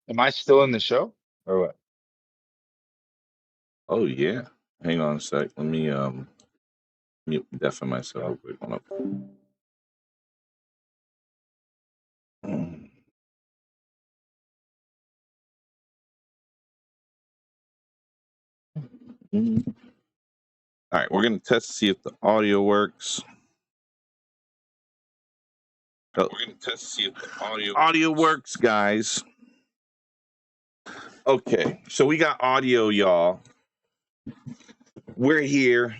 Am I still in the show or what? Oh yeah. Hang on a sec. Let me mute deafen myself. Wait, hold up. All right, we're gonna test to see if the audio works. Oh, we're gonna test to see if the audio works, guys. Okay, so we got audio, y'all. We're here,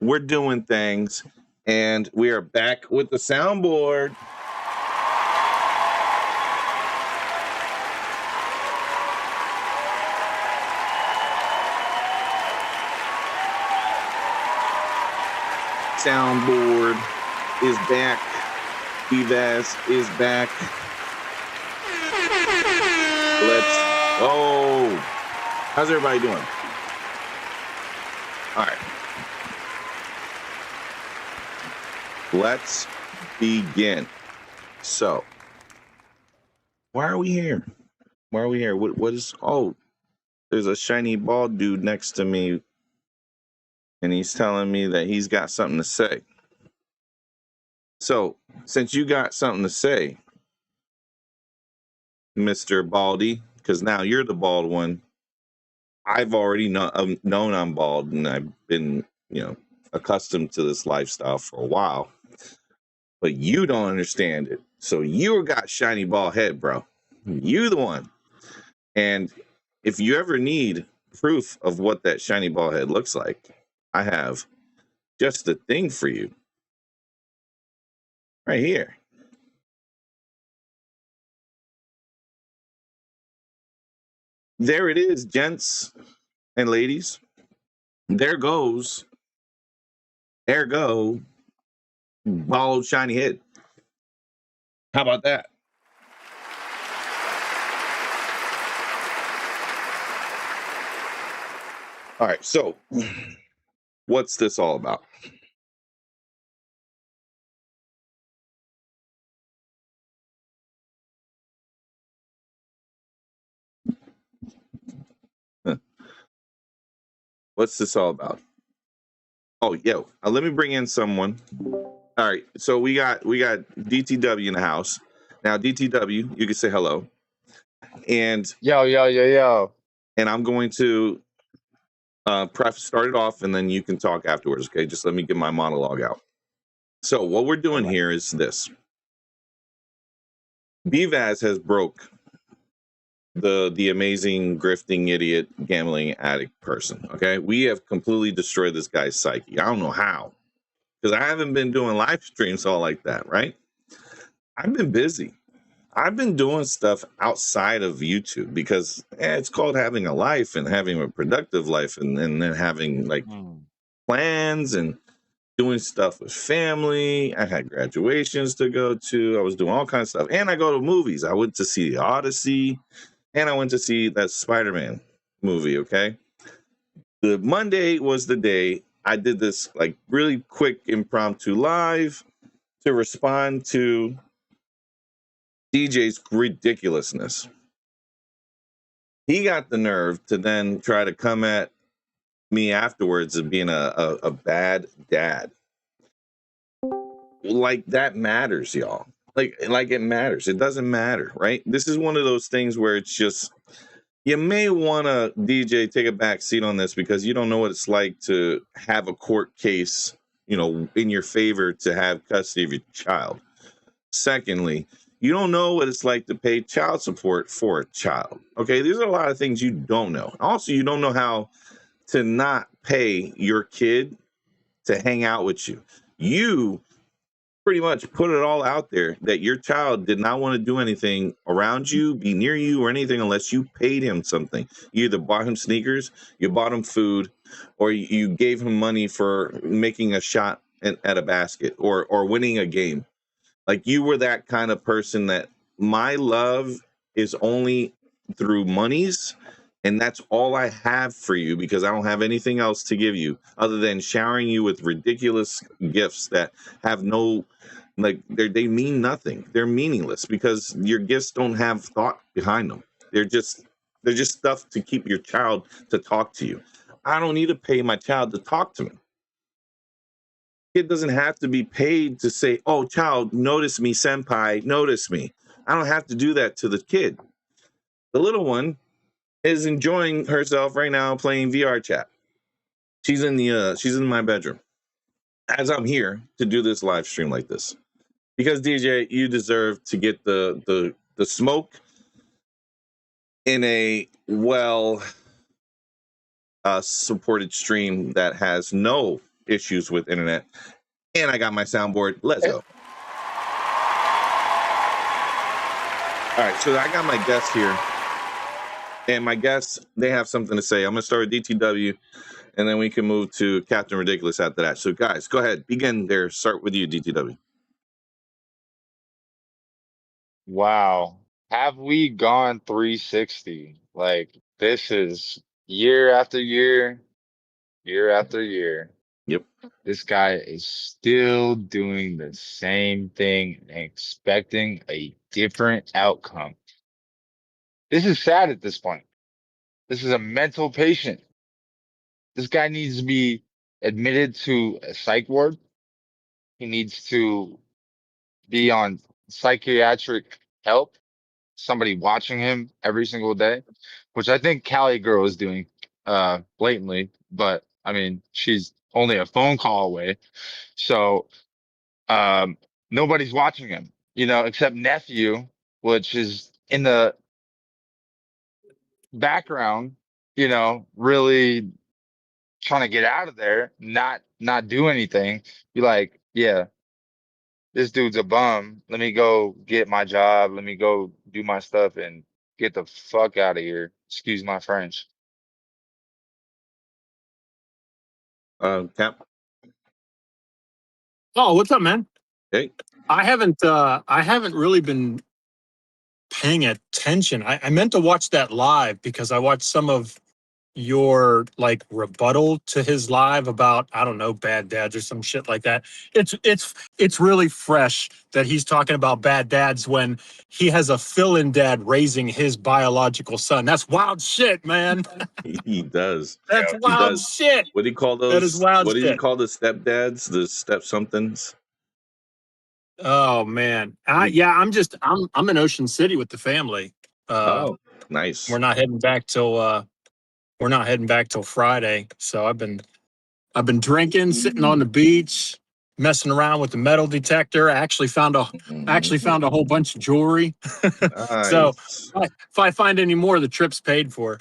we're doing things, and we are back with the soundboard. Soundboard is back. Evaz is back. Let's go. How's everybody doing? All right. Let's begin. So, why are we here? Why are we here? What is, oh, there's a shiny bald dude next to me, and he's telling me that he's got something to say. So, since you got something to say, Mr. Baldy, because now you're the bald one, I've already known I'm bald, and I've been, accustomed to this lifestyle for a while, but you don't understand it. So you got shiny bald head, bro. You the one. And if you ever need proof of what that shiny bald head looks like, I have just the thing for you right here. There it is, gents and ladies. There goes, ergo, bald shiny head. How about that? All right, so what's this all about? What's this all about? Oh, yo, let me bring in someone. All right, so we got DTW in the house. Now, DTW, you can say hello. And Yo. And I'm going to start it off, and then you can talk afterwards, okay? Just let me get my monologue out. So what we're doing here is this. Bvaz has broke the amazing grifting idiot gambling addict person, okay? We have completely destroyed this guy's psyche. I don't know how, because I haven't been doing live streams all like that, right? I've been busy. I've been doing stuff outside of YouTube because it's called having a life and having a productive life, and then having like plans and doing stuff with family. I had graduations to go to. I was doing all kinds of stuff. And I go to movies. I went to see Odyssey, and I went to see that Spider-Man movie, okay? The Monday was the day I did this like really quick impromptu live to respond to DJ's ridiculousness. He got the nerve to then try to come at me afterwards of being a bad dad. Like that matters, y'all. Like it matters. It doesn't matter, right? This is one of those things where it's just, you may want to, DJ, take a back seat on this, because you don't know what it's like to have a court case, in your favor to have custody of your child. Secondly, you don't know what it's like to pay child support for a child. Okay, these are a lot of things you don't know. Also, you don't know how to not pay your kid to hang out with you. You pretty much put it all out there that your child did not want to do anything around you, be near you, or anything unless you paid him something. You either bought him sneakers, you bought him food, or you gave him money for making a shot at a basket or winning a game. Like, you were that kind of person that my love is only through monies, and that's all I have for you, because I don't have anything else to give you other than showering you with ridiculous gifts that have no, like, they mean nothing. They're meaningless because your gifts don't have thought behind them. They're just stuff to keep your child to talk to you. I don't need to pay my child to talk to me. Kid doesn't have to be paid to say, "Oh, child, notice me, senpai, notice me." I don't have to do that to the kid. The little one is enjoying herself right now playing VR chat. She's in my bedroom as I'm here to do this live stream like this. Because DJ, you deserve to get the smoke in a supported stream that has no issues with internet. And I got my soundboard. Let's go. All right, so I got my guests here. And my guests, they have something to say. I'm going to start with DTW, and then we can move to Captain Ridiculous after that. So, guys, go ahead. Begin there. Start with you, DTW. Wow. Have we gone 360? Like, this is year after year, year after year. Yep. This guy is still doing the same thing and expecting a different outcome. This is sad at this point. This is a mental patient. This guy needs to be admitted to a psych ward. He needs to be on psychiatric help, somebody watching him every single day, which I think Cali Girl is doing blatantly, but I mean, she's only a phone call away. So nobody's watching him, except nephew, which is in the background, really trying to get out of there, not do anything. Be like, yeah, this dude's a bum. Let me go get my job. Let me go do my stuff and get the fuck out of here. Excuse my French. Cap. Oh, what's up, man? Hey. I haven't really been paying attention. I meant to watch that live because I watched some of your rebuttal to his live about, I don't know, bad dads or some shit like that. It's really fresh that he's talking about bad dads when he has a fill-in dad raising his biological son. That's wild shit, man. He does. That's wild shit. What do you call those? That is wild What shit. do you call the stepdads? The step somethings? Oh man. I'm in Ocean City with the family. Oh, nice. We're not heading back till Friday. So I've been drinking, sitting on the beach, messing around with the metal detector. I actually found a whole bunch of jewelry. Nice. So if I find any more, the trip's paid for.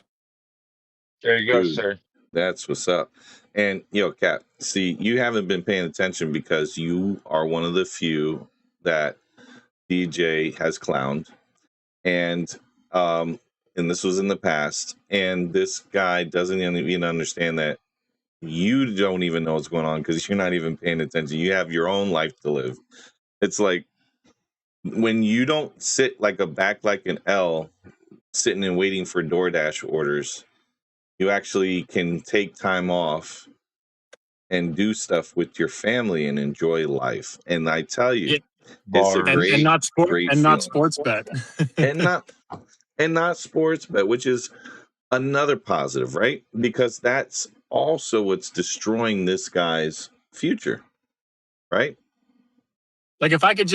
There you go, Dude, sir. That's what's up. And Cap, see, you haven't been paying attention because you are one of the few that DJ has clowned. And this was in the past. And this guy doesn't even understand that you don't even know what's going on because you're not even paying attention. You have your own life to live. It's like when you don't sit like an L, sitting and waiting for DoorDash orders, you actually can take time off and do stuff with your family and enjoy life. And I tell you, it's a great, not sports bet. and not sports bet, which is another positive, right? Because that's also what's destroying this guy's future, right? Like if I could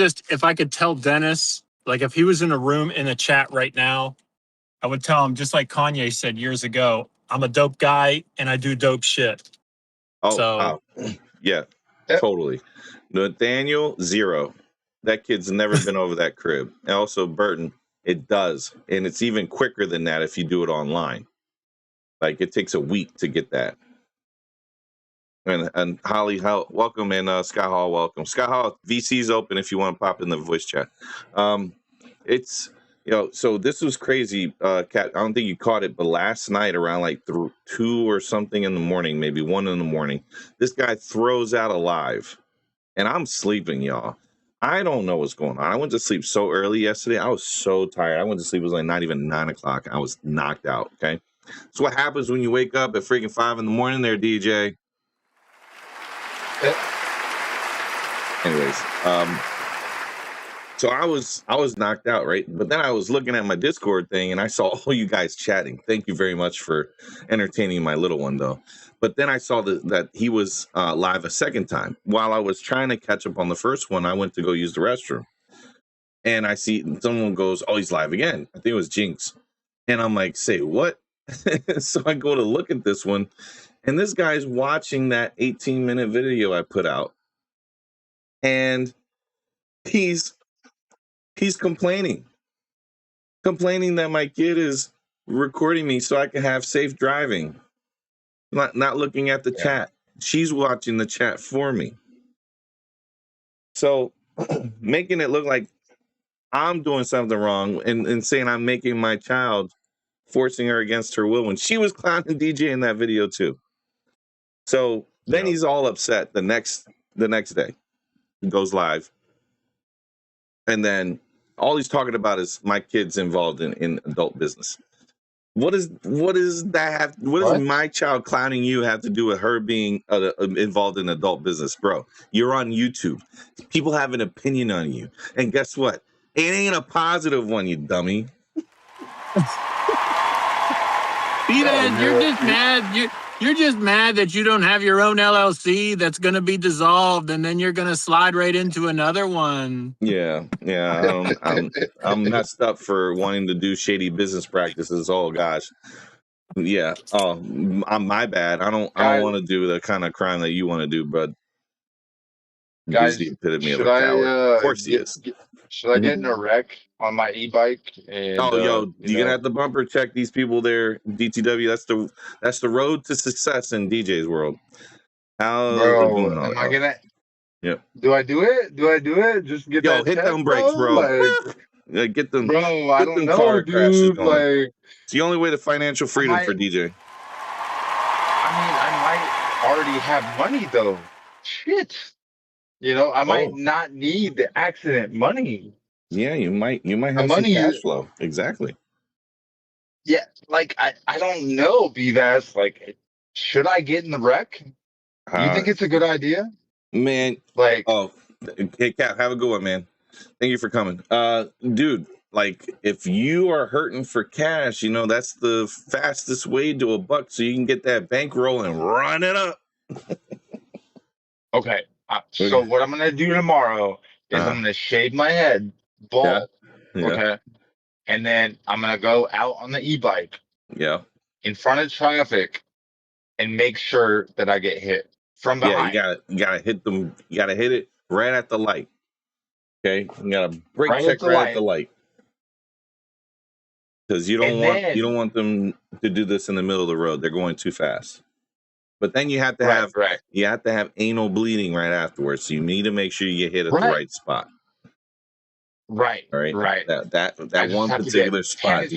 tell Dennis, like if he was in a room in a chat right now, I would tell him, just like Kanye said years ago, I'm a dope guy and I do dope shit. Yeah, totally. Nathaniel, 0. That kid's never been over that crib. And also Burton, it does. And it's even quicker than that if you do it online. Like it takes a week to get that. And Holly, welcome, and Sky Hall, welcome. Sky Hall, VC's open if you want to pop in the voice chat. It's so this was crazy, Kat. I don't think you caught it, but last night around like 2 or something in the morning, maybe 1 in the morning, this guy throws out a live, and I'm sleeping, y'all. I don't know what's going on. I went to sleep so early yesterday. I was so tired. I went to sleep. It was like not even 9 o'clock. I was knocked out. Okay, so what happens when you wake up at freaking 5 in the morning, there, DJ? Anyways, So I was knocked out, right? But then I was looking at my Discord thing and I saw all you guys chatting. Thank you very much for entertaining my little one, though. But then I saw that he was live a second time. While I was trying to catch up on the first one, I went to go use the restroom. And I see someone goes, "Oh, he's live again." I think it was Jinx. And I'm like, "Say what?" So I go to look at this one. And this guy's watching that 18-minute video I put out. And he's complaining that my kid is recording me so I can have safe driving, not looking at the chat. She's watching the chat for me. So making it look like I'm doing something wrong and saying I'm making my child, forcing her against her will when she was clowning DJ in that video too. So then he's all upset the next day. He goes live. And then all he's talking about is my kid's involved in adult business. What does that have? What does my child clowning you have to do with her being involved in adult business, bro? You're on YouTube. People have an opinion on you, and guess what? It ain't a positive one, you dummy. You're just mad. You're just mad that you don't have your own LLC that's going to be dissolved, and then you're going to slide right into another one. Yeah. I'm messed up for wanting to do shady business practices. Oh gosh. Yeah. Oh, I'm my bad. I don't want to do the kind of crime that you want to do, but guys, the epitome of a coward. Of course he is. Should I get in a wreck on my e-bike? And you're gonna have to bumper check these people there, DTW. That's the road to success in DJ's world. Bro, am I gonna? Yep. Do I do it? Just get that. Hit them brakes, bro. Like, get them. Bro, I don't know, dude. Like, it's the only way to financial freedom for DJ. I mean, I might already have money though. Shit. I might not need the accident money. Yeah, you might have some cash flow. Exactly. Yeah, like I don't know, B-Bass. Like, should I get in the wreck? You think it's a good idea? Man, like, hey Cap, have a good one, man. Thank you for coming. Dude, like, if you are hurting for cash, that's the fastest way to $1 so you can get that bankroll and run it up. Okay. So what I'm gonna do tomorrow is I'm gonna shave my head bald. Yeah. Okay. And then I'm gonna go out on the e-bike. Yeah. In front of traffic and make sure that I get hit from behind. Yeah, you gotta hit them. You gotta hit it right at the light. Okay. You gotta brake check right at the light. Because you don't want them to do this in the middle of the road. They're going too fast. But then you have to have anal bleeding right afterwards. So you need to make sure you hit at the right spot. Right. All right. Right. That one particular spot.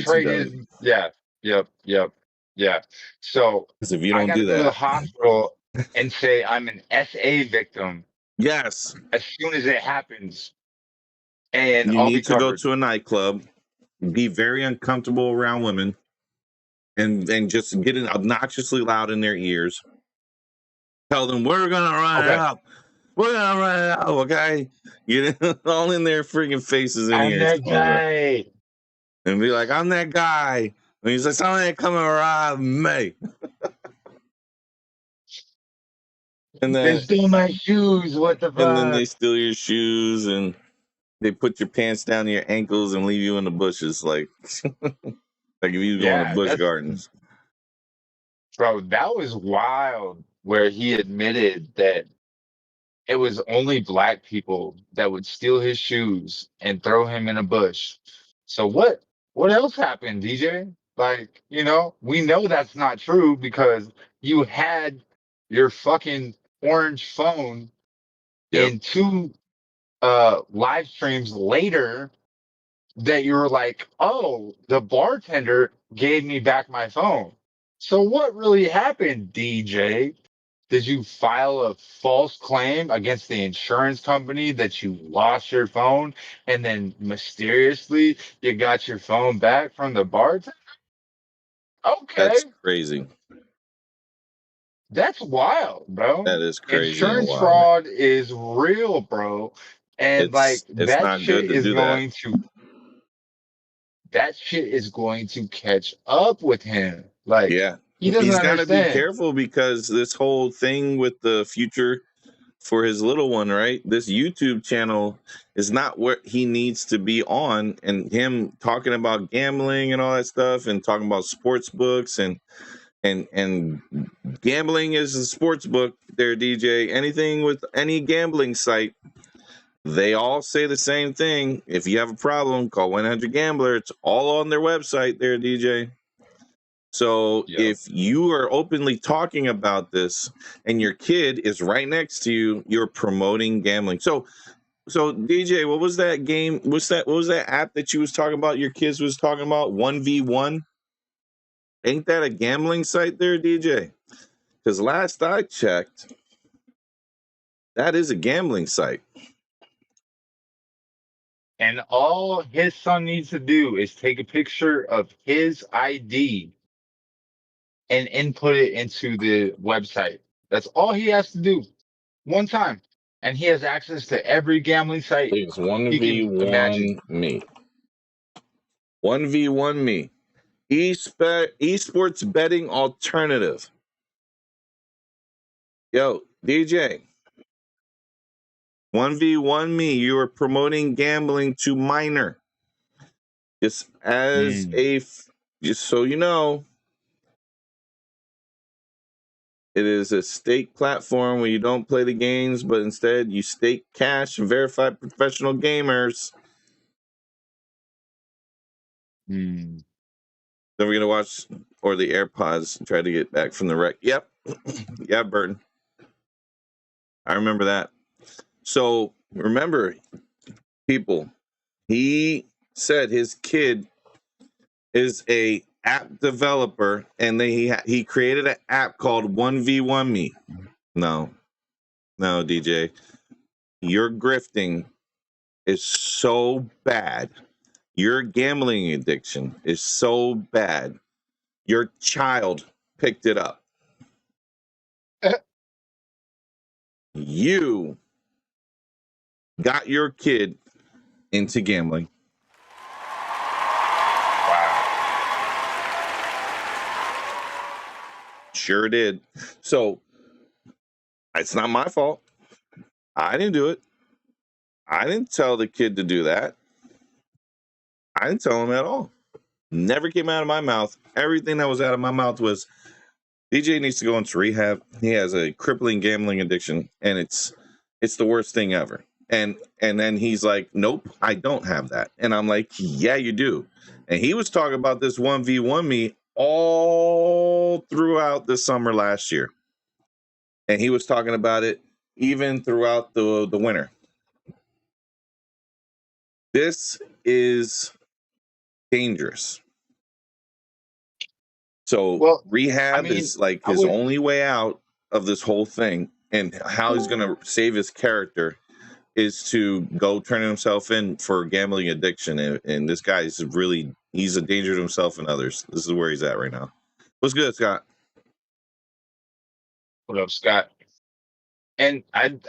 Yeah. Yep. Yeah. So if you don't do that, go to the hospital and say I'm an SA victim. Yes. As soon as it happens. And you need to go to a nightclub, be very uncomfortable around women, and just get obnoxiously loud in their ears. Tell them we're gonna run it up. We're gonna run it up, okay? All in their freaking faces and ears. I'm that guy. And be like, I'm that guy. And he's like, somebody come and rob me. And then they steal my shoes. What the fuck? And then they steal your shoes and they put your pants down to your ankles and leave you in the bushes, like if you go in the bush gardens. Bro, that was wild. Where he admitted that it was only black people that would steal his shoes and throw him in a bush. So what else happened, DJ? Like, we know that's not true because you had your fucking orange phone in 2 live streams later that you were like, oh, the bartender gave me back my phone. So what really happened, DJ? Did you file a false claim against the insurance company that you lost your phone and then mysteriously you got your phone back from the bartender? Okay. That's crazy. That's wild, bro. That is crazy. Insurance fraud is real, bro. And like It's not good to do that. that shit is going to catch up with him. Like Yeah. he doesn't He's got to be understand. careful because this whole thing with the future for his little one, right? This YouTube channel is not where he needs to be on, and him talking about gambling and all that stuff and talking about sports books and gambling is a sports book there, DJ. Anything with any gambling site, they all say the same thing. If you have a problem, call 1-800-GAMBLER. It's all on their website there, DJ. So Yep. if you are openly talking about this and your kid is right next to you, you're promoting gambling. So DJ, what was that game? What was that app that you was talking about? Your kids was talking about 1v1? Ain't that a gambling site there, DJ? Because last I checked, that is a gambling site. And all his son needs to do is take a picture of his ID and input it into the website. That's all he has to do one time. And he has access to every gambling site It's he can imagine. 1v1 me. 1v1 me. Esports betting alternative. Yo, DJ. 1v1 me. You are promoting gambling to minor. Just so you know, it is a stake platform where you don't play the games, but instead you stake cash and verify professional gamers. Then we're gonna watch or the AirPods try to get back from the wreck. Yep. Yeah, Burton. I remember that. So remember, people, he said his kid is a app developer, and he created an app called 1v1 Me. No, DJ, your grifting is so bad. Your gambling addiction is so bad. Your child picked it up. You got your kid into gambling. Wow. Sure did. So it's not my fault. I didn't do it. I didn't tell the kid to do that. I didn't tell him at all. Never came out of my mouth. Everything that was out of my mouth was, DJ needs to go into rehab. He has a crippling gambling addiction, and it's the worst thing ever. And then he's like, nope, I don't have that. And I'm like, yeah, you do. And he was talking about this 1v1 me all throughout the summer last year. And he was talking about it even throughout the winter. This is dangerous. So rehab is like his only way out of this whole thing, and how he's going to save his character is to go turn himself in for gambling addiction. And this guy is he's a danger to himself and others. This is where he's at right now. What's good, Scott? What up, Scott? And I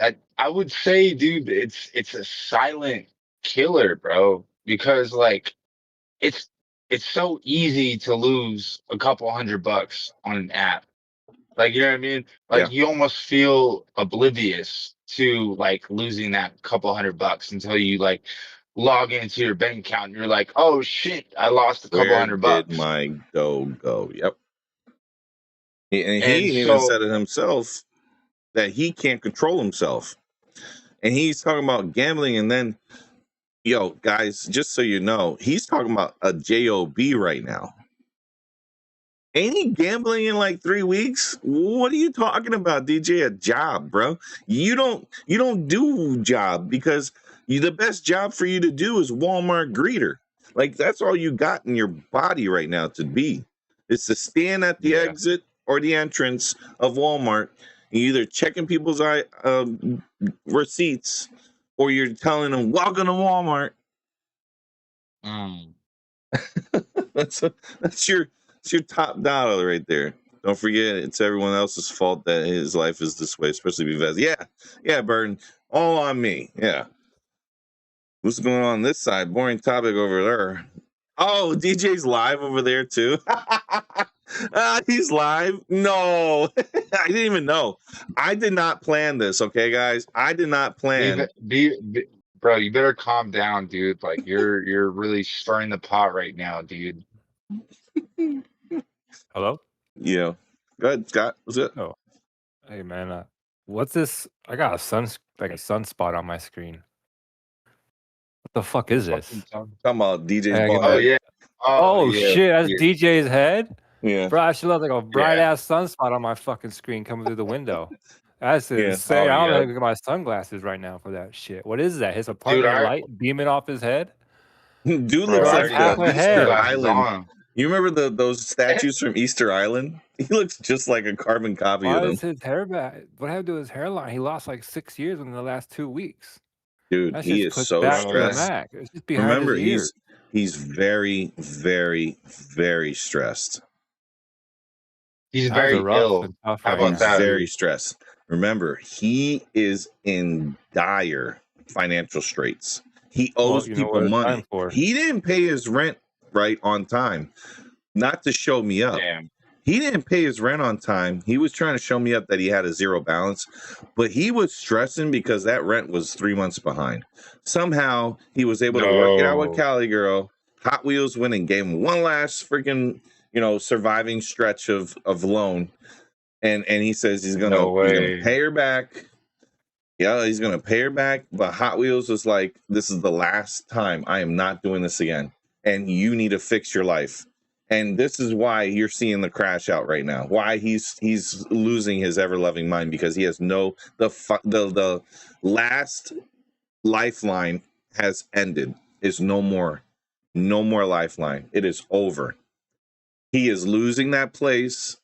would say, dude, it's a silent killer, bro, because like it's so easy to lose a couple $100 on an app. Like, you know what I mean? Like you almost feel oblivious to like losing that couple $100 until you like log into your bank account and you're like, oh shit, I lost a couple $100. Where did my dough go? Yep. And he even said it himself that he can't control himself. And he's talking about gambling, and then, yo, guys, just so you know, he's talking about a job right now. Ain't he gambling in like 3 weeks? What are you talking about, DJ? A job, bro. You don't do job because the best job for you to do is Walmart greeter. Like, that's all you got in your body right now to be. It's to stand at the exit or the entrance of Walmart, either checking people's receipts, or you're telling them, welcome to Walmart. That's your top dollar right there. Don't forget, it's everyone else's fault that his life is this way, especially because, yeah, Burton, all on me. Yeah. What's going on this side? Boring topic over there. Oh, DJ's live over there too. He's live. No, I didn't even know. I did not plan this. Okay, guys, I did not plan. Bro, you better calm down, dude. Like you're really stirring the pot right now, dude. Hello? Yeah. Go ahead, Scott. What's it? Oh. Hey man, what's this? I got a sunspot on my screen. What the fuck is this? Talking about DJ's Hey, bald Oh head. yeah. Oh yeah, shit, that's yeah. DJ's head? Yeah. Bro, I should look like a bright ass sunspot on my fucking screen coming through the window. That's Yeah. insane. Oh, I don't yeah. know how to get my sunglasses right now for that shit. What is that? His apartment light beaming off his head? Dude Bro, looks I like have a head. Easter Island. You remember those statues from Easter Island? He looks just like a carbon copy Why of them. is his hair bad? What happened to his hairline? He lost like 6 years in the last 2 weeks. Dude, he is so stressed. It's just behind Remember, his ears. he's very, very, very stressed. He's very ill. How about that? Very stressed. Remember, he is in dire financial straits. He owes people money. He didn't pay his rent right on time. Not to show me up. Damn. He didn't pay his rent on time. He was trying to show me up that he had a zero balance, but he was stressing because that rent was 3 months behind. Somehow he was able to work it out with Cali Girl. Hot Wheels went and gave him one last freaking, surviving stretch of loan. And he says he's gonna pay her back. Yeah, he's gonna pay her back. But Hot Wheels was like, this is the last time. I am not doing this again. And you need to fix your life. And this is why you're seeing the crash out right now. Why he's losing his ever-loving mind, because he has the last lifeline has ended. It's no more lifeline. It is over. He is losing that place.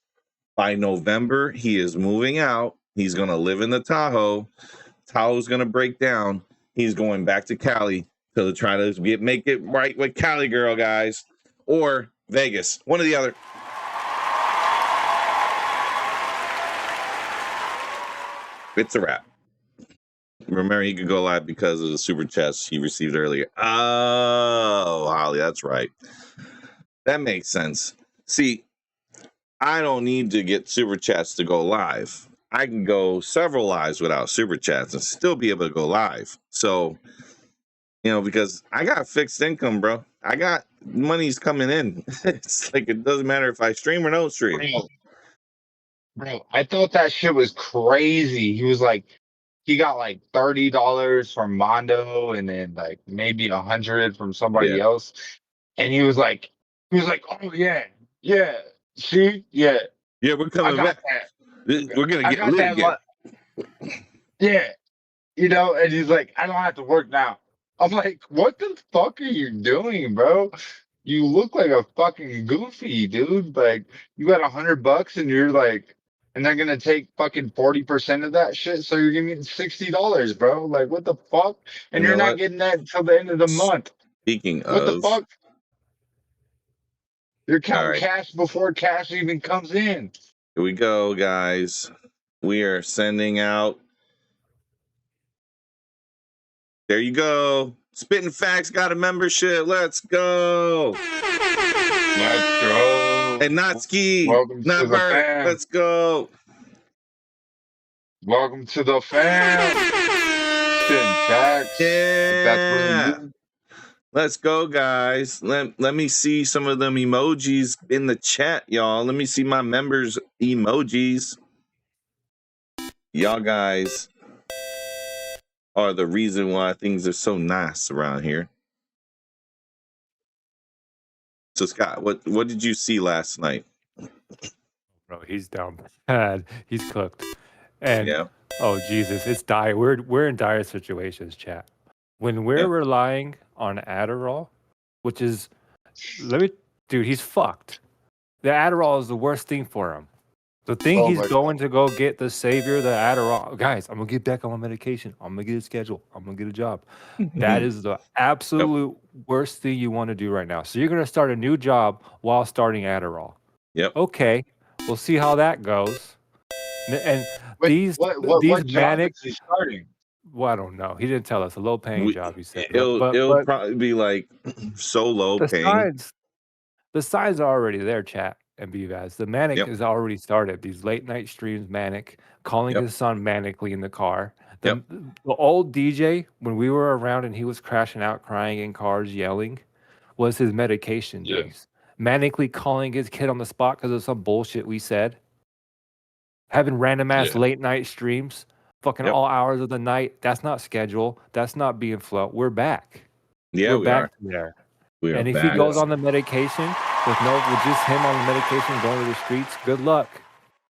By November, he is moving out. He's gonna live in the Tahoe. Tahoe's gonna break down. He's going back to Cali to try to make it right with Cali Girl, guys, or Vegas, one or the other. It's a wrap. Remember, he could go live because of the super chats he received earlier. Oh, Holly, that's right. That makes sense. See, I don't need to get super chats to go live. I can go several lives without super chats and still be able to go live. So, because I got fixed income, bro. I got money's coming in. It's like, it doesn't matter if I stream or don't stream. Bro, I thought that shit was crazy. He was like, he got like $30 from Mondo and then like maybe 100 from somebody else. And he was like, oh yeah, see, yeah, we're coming back. We're gonna get lit again. Yeah, and he's like, I don't have to work now. I'm like, what the fuck are you doing, bro? You look like a fucking goofy, dude. Like, you got $100 and you're like, and they're gonna take fucking 40% of that shit, so you're giving $60, bro. Like, what the fuck? And you're not getting that until the end of the month. Speaking of, what the fuck? You're counting cash before cash even comes in. Here we go, guys. We are sending out. There you go. Spitting Facts got a membership. Let's go. Let's go. And not Ski. Welcome not to the Bert. fam. Let's go. Welcome to the fam. Spitting Facts. Yeah. That's what Let's go, guys. Let me see some of them emojis in the chat, y'all. Let me see my members' emojis. Y'all guys are the reason why things are so nice around here. So, Scott, what did you see last night? Bro, he's down bad. He's cooked. And oh Jesus, it's dire. We're in dire situations, chat. When we're relying on Adderall, which is, dude, he's fucked. The Adderall is the worst thing for him. The thing he's going to go get the savior, the Adderall. Guys, I'm going to get back on my medication. I'm going to get a schedule. I'm going to get a job. That is the absolute worst thing you want to do right now. So you're going to start a new job while starting Adderall. Yep. Okay. We'll see how that goes. And what these job manic. is he starting? Well, I don't know. He didn't tell us. A low-paying job, he said. It'll probably be like so low the paying. signs are already there, chat and BVAS. The Manic Yep. has already started. These late night streams, Manic, calling Yep. his son manically in the car. Yep. The old DJ, when we were around and he was crashing out, crying in cars, yelling, was his medication Yeah. days. Manically calling his kid on the spot because of some bullshit we said. Having random ass late night streams, fucking all hours of the night. That's not schedule. That's not being flow. We're back. Yeah, We're back there. We are and if back. he goes on the medication with just him on the medication going to the streets, good luck.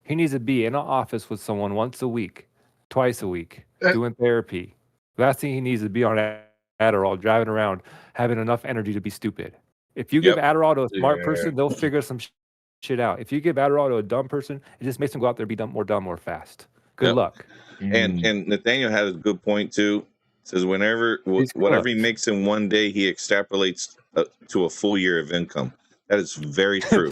He needs to be in an office with someone once a week, twice a week, doing therapy. Last thing he needs to be on Adderall, driving around, having enough energy to be stupid. If you give Adderall to a smart person, they'll figure some shit out. If you give Adderall to a dumb person, it just makes them go out there and be more dumb more fast. Good luck. And Nathaniel had a good point too. Says whatever he makes in one day, he extrapolates to a full year of income. That is very true.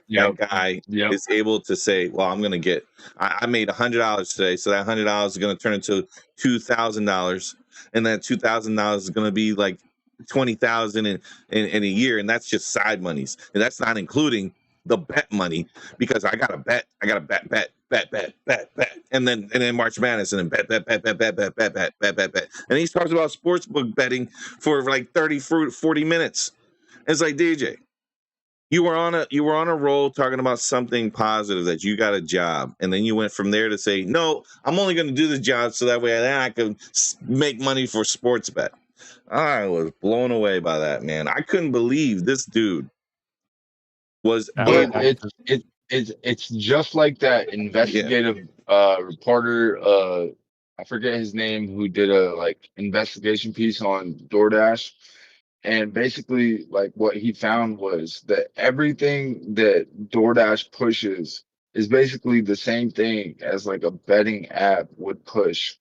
That guy is able to say, well, I'm going to get, I made $100 today. So that $100 is going to turn into $2,000. And that $2,000 is going to be like $20,000 in a year. And that's just side monies. And that's not including the bet money, because I got to bet. And then March Madness, and then bet. And he talks about sportsbook betting for like 40 minutes. It's like, DJ, you were on a roll talking about something positive, that you got a job, and then you went from there to say, no, I'm only going to do the job so that way then I can make money for sports bet. I was blown away by that, man. I couldn't believe this dude was. But it's just like that investigative reporter. I forget his name, who did a like investigation piece on DoorDash. And basically, like, what he found was that everything that DoorDash pushes is basically the same thing as like a betting app would push.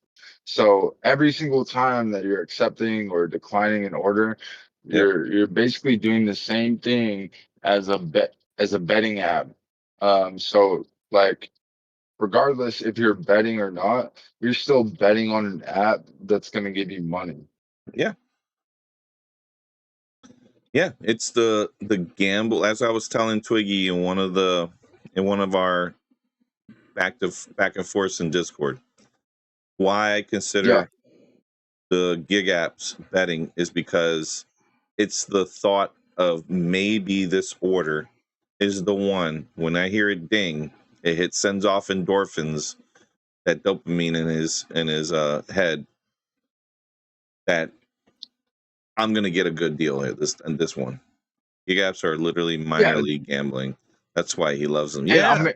So every single time that you're accepting or declining an order, you're basically doing the same thing as a betting app. So like, regardless if you're betting or not, you're still betting on an app that's going to give you money. Yeah, it's the gamble, as I was telling Twiggy in one of our back and forth in Discord. Why I consider the gig apps betting is because it's the thought of maybe this order is the one. When I hear it ding, it sends off endorphins, that dopamine in his head, that I'm gonna get a good deal here. This one. Gig apps are literally minor league gambling. That's why he loves them. Yeah,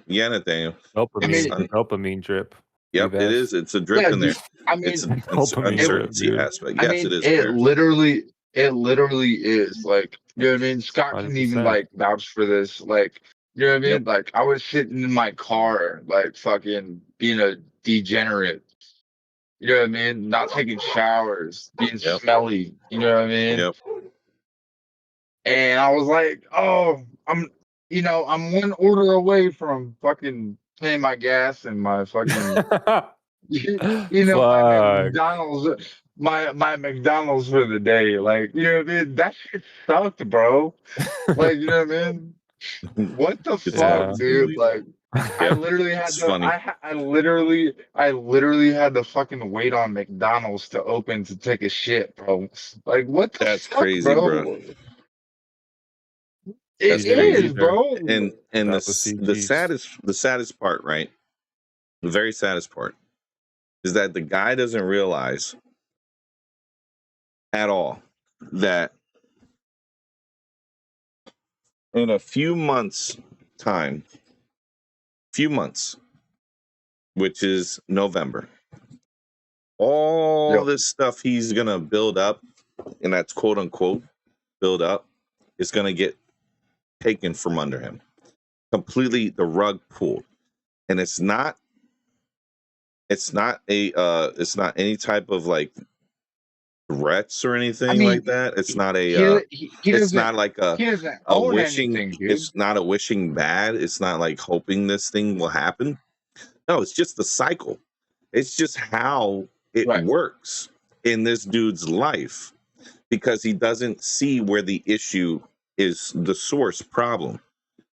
Nathaniel. Dopamine drip. Yep, it is. It's a drip in there. I mean, it's an uncertainty aspect. Yes, it is. It literally is. Like, you know what I mean? Scott can even like vouch for this. Like, you know what I mean? Like, I was sitting in my car, like fucking being a degenerate. You know what I mean? Not taking showers, being smelly. You know what I mean? Yep. And I was like, oh, I'm one order away from fucking paying my gas and my fucking, my McDonald's for the day. Like, you know what I mean? That shit sucked, bro. Like, you know what I mean? What the fuck, dude? Like, I literally had I literally had to fucking wait on McDonald's to open to take a shit, bro. Like, what the That's fuck, crazy, bro. It is, bro. And the saddest part, right? The very saddest part is that the guy doesn't realize at all that in a few months' time, which is November, all this stuff he's gonna build up, and that's quote unquote build up, is gonna get taken from under him, completely, the rug pulled. And it's not any type of like threats or anything like that. It's not it's not like a wishing anything, it's not a wishing bad. It's not like hoping this thing will happen. No, it's just the cycle. It's just how it Right. works in this dude's life because he doesn't see where the issue is, the source problem.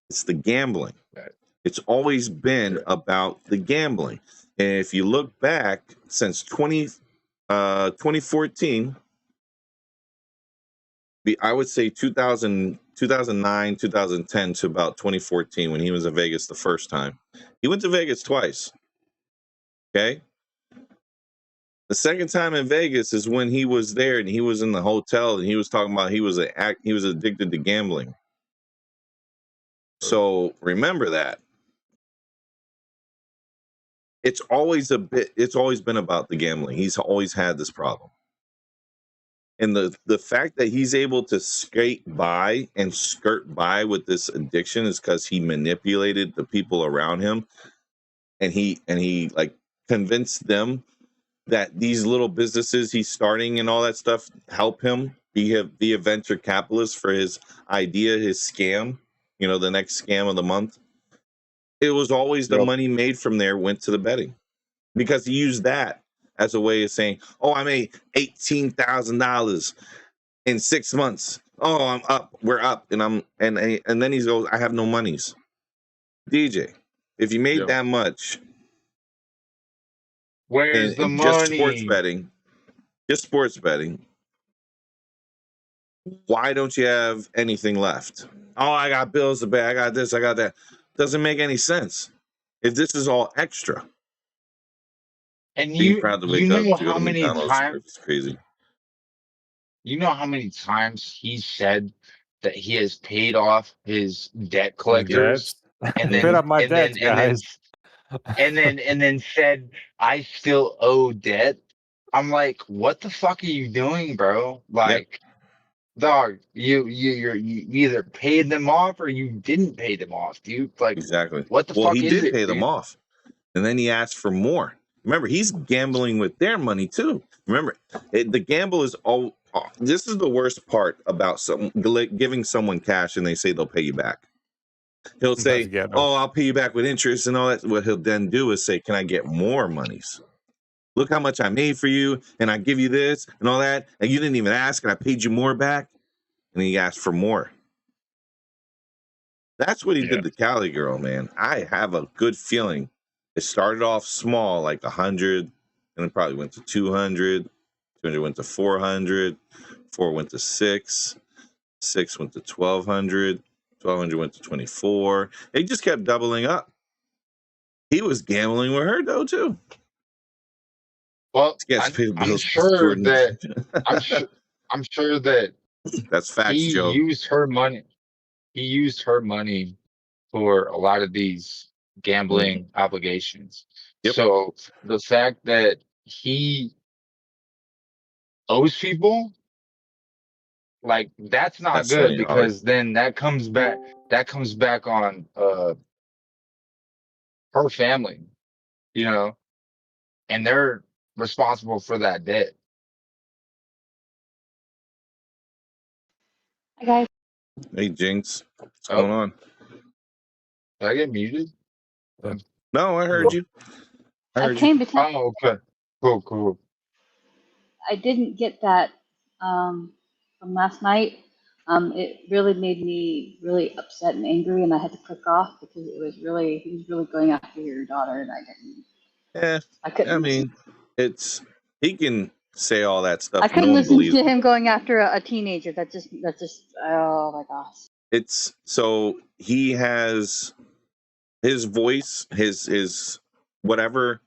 It's the gambling. Right. It's always been about the gambling. And if you look back since 2014, I would say 2009, 2010 to about 2014 when he was in Vegas the first time. He went to Vegas twice. Okay. The second time in Vegas is when he was there and he was in the hotel and he was talking about he was addicted to gambling. So remember that. It's always been about the gambling. He's always had this problem. And the fact that he's able to skate by and skirt by with this addiction is because he manipulated the people around him, and he like convinced them that these little businesses he's starting and all that stuff help him be a venture capitalist for his idea, his scam, the next scam of the month. It was always the money made from there went to the betting, because he used that as a way of saying, "Oh, I made $18,000 in 6 months. Oh, I'm up. We're up." And then he goes, "I have no monies." DJ, if you made that much, where's the money? Just sports betting, why don't you have anything left? Oh, I got bills to pay. I got this. I got that. Doesn't make any sense if this is all extra. And Being proud to wake up to go how to many McDonald's, times? it's crazy. You know how many times he said that he has paid off his debt collectors, and Put up my debts, guys. and then said, "I still owe debt." I'm like, what the fuck are you doing, bro? Like, dog, you either paid them off or you didn't pay them off, dude. Like, Exactly. what the fuck he is did it, pay them dude? off, and then he asked for more. Remember, he's gambling with their money too. Remember, the gamble is all. This is the worst part about giving someone cash and they say they'll pay you back. He'll say, "Oh, I'll pay you back with interest," and all that. What he'll then do is say, "Can I get more monies? Look how much I made for you, and I give you this and all that, and you didn't even ask, and I paid you more back." And he asked for more. That's what he did to Cali Girl, man. I have a good feeling. It started off small, like 100, and it probably went to 200. 200 went to 400. 4 went to 6. 6 went to 1,200. 1,200 went to 24. It just kept doubling up. He was gambling with her though too. Well, I'm sure that that's facts, he Joe. used her money. He used her money for a lot of these gambling obligations. Yep. So the fact that he owes people, like, that's not good, because then that comes back on her family, and they're responsible for that debt. Hi guys. Hey Jinx, what's going on? Did I get muted? No, I heard you. I came to tell Oh, okay. Cool. I didn't get that from last night. It really made me really upset and angry, and I had to click off because he was really going after your daughter, and I didn't. Yeah, I couldn't. I mean, he can say all that stuff. I couldn't listen to him going after a teenager. That's just oh my gosh. It's so he has his voice, his whatever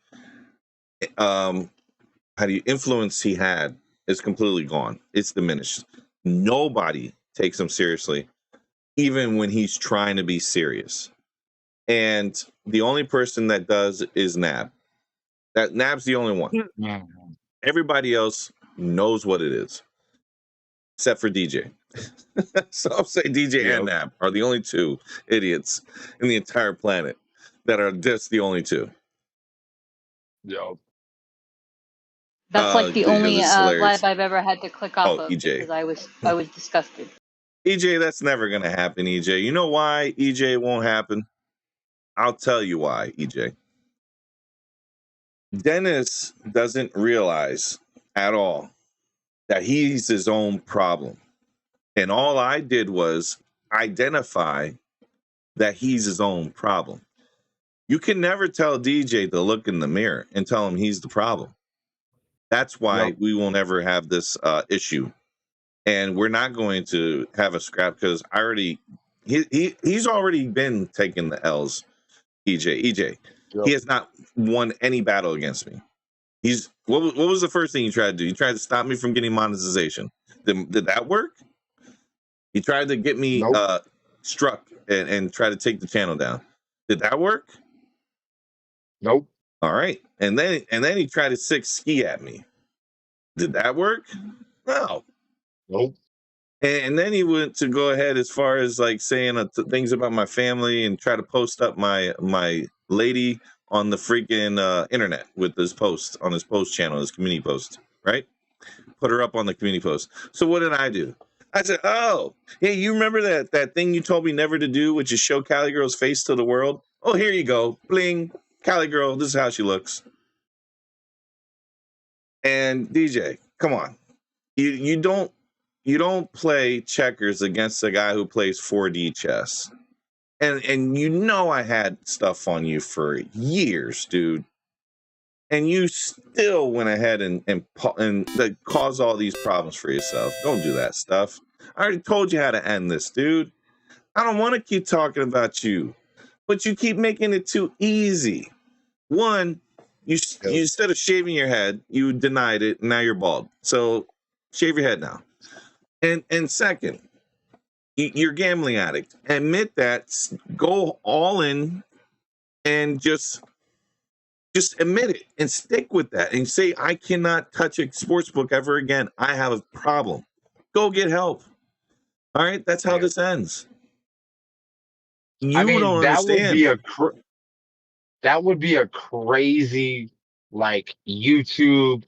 influence he had is completely gone. It's diminished. Nobody takes him seriously, even when he's trying to be serious. And the only person that does is Nab. Nab's the only one. Everybody else knows what it is, except for DJ. So I'll say DJ and Nab are the only two idiots in the entire planet that are just the only two. Yo. That's like the only live I've ever had to click off of because I was disgusted. EJ, that's never gonna happen, EJ. You know why, EJ, it won't happen? I'll tell you why, EJ. Dennis doesn't realize at all that he's his own problem. And all I did was identify that he's his own problem. You can never tell DJ to look in the mirror and tell him he's the problem. That's why we will never have this issue. And we're not going to have a scrap because he's already been taking the L's. EJ, he has not won any battle against me. What was the first thing he tried to do? He tried to stop me from getting monetization. Did that work? He tried to get me struck and try to take the channel down. Did that work? Nope. All right. And then he tried to 6 ski at me. Did that work? No. Nope. And then he went to go ahead as far as like saying things about my family and try to post up my lady on the freaking internet with his post on his post channel, his community post, right? Put her up on the community post. So what did I do? I said, oh, hey, you remember that thing you told me never to do, which is show Cali Girl's face to the world? Oh, here you go. Bling. Cali Girl, this is how she looks. And DJ, come on. You don't play checkers against a guy who plays 4D chess. And you know I had stuff on you for years, dude. And you still went ahead and caused all these problems for yourself. Don't do that stuff. I already told you how to end this, dude. I don't want to keep talking about you, but you keep making it too easy. One, you instead of shaving your head, you denied it, and now you're bald. So shave your head now. And second, you're a gambling addict. Admit that. Go all in and just admit it and stick with that and say, I cannot touch a sports book ever again. I have a problem. Go get help. All right, that's how this ends. You don't understand. That would be a crazy like YouTube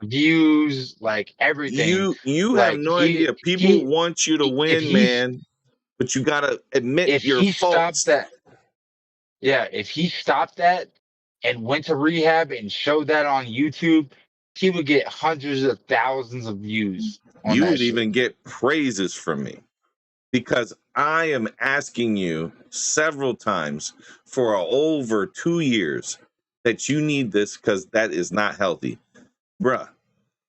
views, like everything. You have no idea. People want you to win, man, but you gotta admit your faults. If he stopped that and went to rehab and showed that on YouTube, he would get hundreds of thousands of views. You would even get praises from me because I am asking you several times for over 2 years that you need this because that is not healthy. Bruh,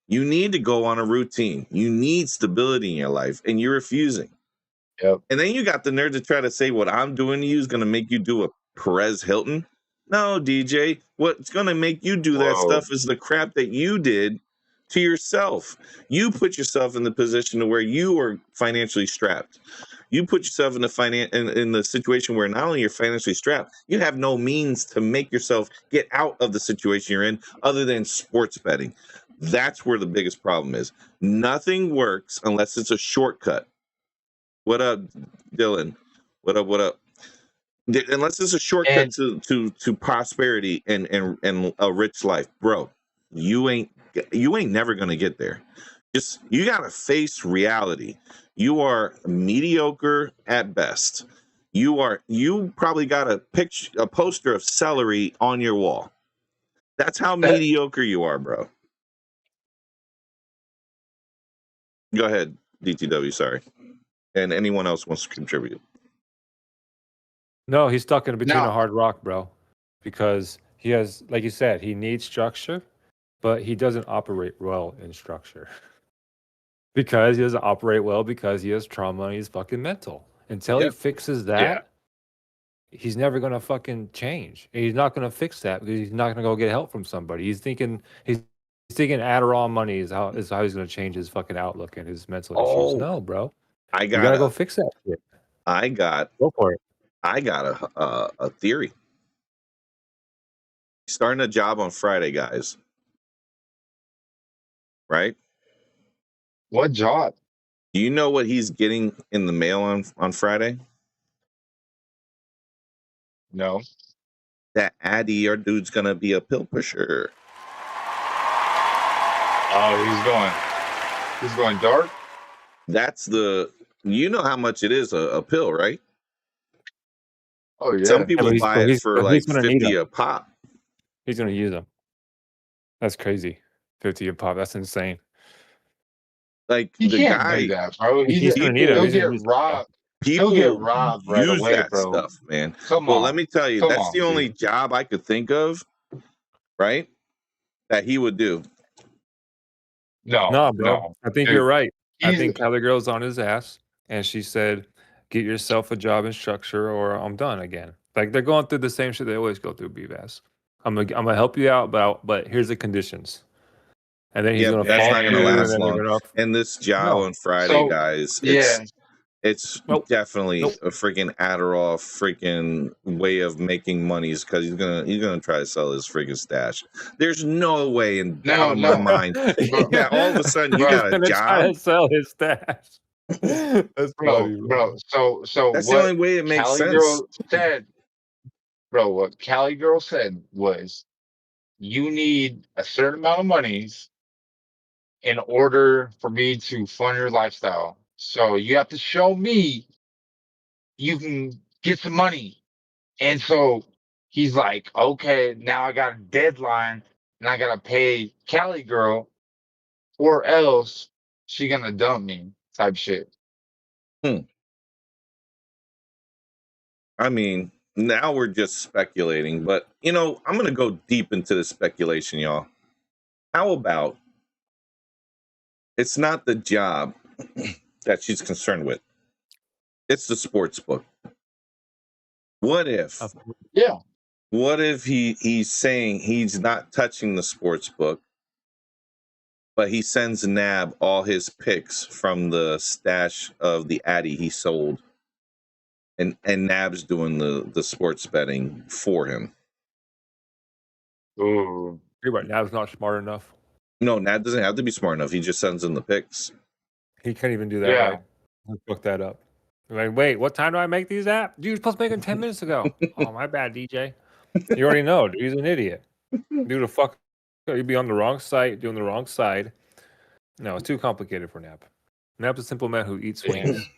you need to go on a routine. You need stability in your life, and you're refusing. Yep. And then you got the nerve to try to say what I'm doing to you is going to make you do a Perez Hilton. No, DJ, what's going to make you do that stuff is the crap that you did to yourself. You put yourself in the position to where you are financially strapped. You put yourself in the situation where not only you're financially strapped, you have no means to make yourself get out of the situation you're in other than sports betting. That's where the biggest problem is. Nothing works unless it's a shortcut. What up, Dylan? What up? Unless it's a shortcut to prosperity and a rich life, bro, you ain't never gonna get there. You gotta face reality. You are mediocre at best. You probably got a poster of celery on your wall. That's how mediocre you are, bro. Go ahead, DTW. Sorry, and anyone else wants to contribute. No, he's stuck in between a hard rock, bro, because he has, like you said, he needs structure, but he doesn't operate well in structure. Because he doesn't operate well because he has trauma and he's fucking mental. Until he fixes that, he's never gonna fucking change. And he's not gonna fix that because he's not gonna go get help from somebody. He's thinking Adderall money is how he's gonna change his fucking outlook and his mental issues. No, bro. You gotta go fix that shit. Go for it. I got a theory. Starting a job on Friday, guys. Right? What job? Do you know what he's getting in the mail on Friday? No. That Addy, our dude's gonna be a pill pusher. Oh, he's going dark? That's you know how much it is a pill, right? Oh yeah. Some people buy it for like $50 a pop. He's gonna use them. That's crazy. 50 a pop. That's insane. Like He the can't guy, do that, bro. He's gonna need them. He'll people get robbed. He'll get people robbed right use away, that bro. stuff, man. Come Well, on. let me tell you, Come that's on, the only dude. job I could think of, right? That he would do. No, bro. No. I think Dude, you're right. I he's think Kelly Girl's on his ass, and she said, "Get yourself a job and structure, or I'm done again." Like they're going through the same shit they always go through. BVS. I'm gonna help you out, but here's the conditions. And then he's Yeah, gonna but that's fall not going to through, and last then they're long. gonna And this job no. on Friday, so guys, yeah. it's Nope. definitely Nope. a freaking Adderall freaking way of making money because he's gonna try to sell his freaking stash. There's no way in doubt in my mind that all of a sudden you Bro, got a gonna try job. to sell his stash. That's funny, bro. So That's the what only way it makes Cali sense. Girl said, bro, what Cali Girl said was you need a certain amount of monies in order for me to fund your lifestyle. So you have to show me you can get some money. And so he's like, okay, now I got a deadline and I gotta pay Cali Girl or else she gonna dump me type shit. I mean, now we're just speculating, but I'm gonna go deep into the speculation, y'all. How about it's not the job that she's concerned with? It's the sports book. What if? Yeah. What if he's saying he's not touching the sports book, but he sends Nab all his picks from the stash of the Addy he sold, and Nab's doing the sports betting for him. Ooh. You're right. Nab's not smart enough. No, Nab doesn't have to be smart enough. He just sends in the picks. He can't even do that Yeah. right. Let's fuck that up. Like, wait, what time do I make these at? Dude, you're supposed to make them 10 minutes ago. Oh, my bad, DJ. You already know. Dude, he's an idiot. Dude, a fuck. You'd be on the wrong site, doing the wrong side. No, it's too complicated for Nab. Nab's a simple man who eats wings.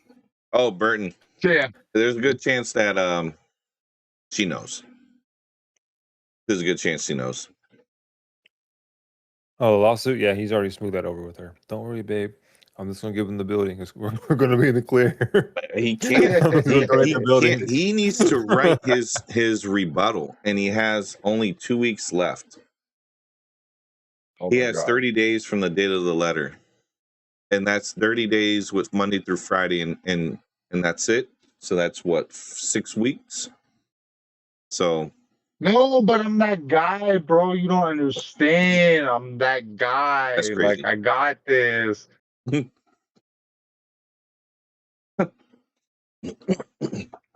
Oh, Burton. Yeah. There's a good chance that she knows. There's a good chance she knows. Oh, the lawsuit? Yeah, he's already smoothed that over with her. Don't worry, babe. I'm just gonna give him the building. We're gonna be in the clear. He can't. I'm just gonna donate the building. He needs to write his rebuttal, and he has only 2 weeks left. Oh He my has God. 30 days from the date of the letter, and that's 30 days with Monday through Friday, and that's it. So that's what, 6 weeks. So No, but I'm that guy, bro. You don't understand. I'm that guy. That's crazy. Like, I got this.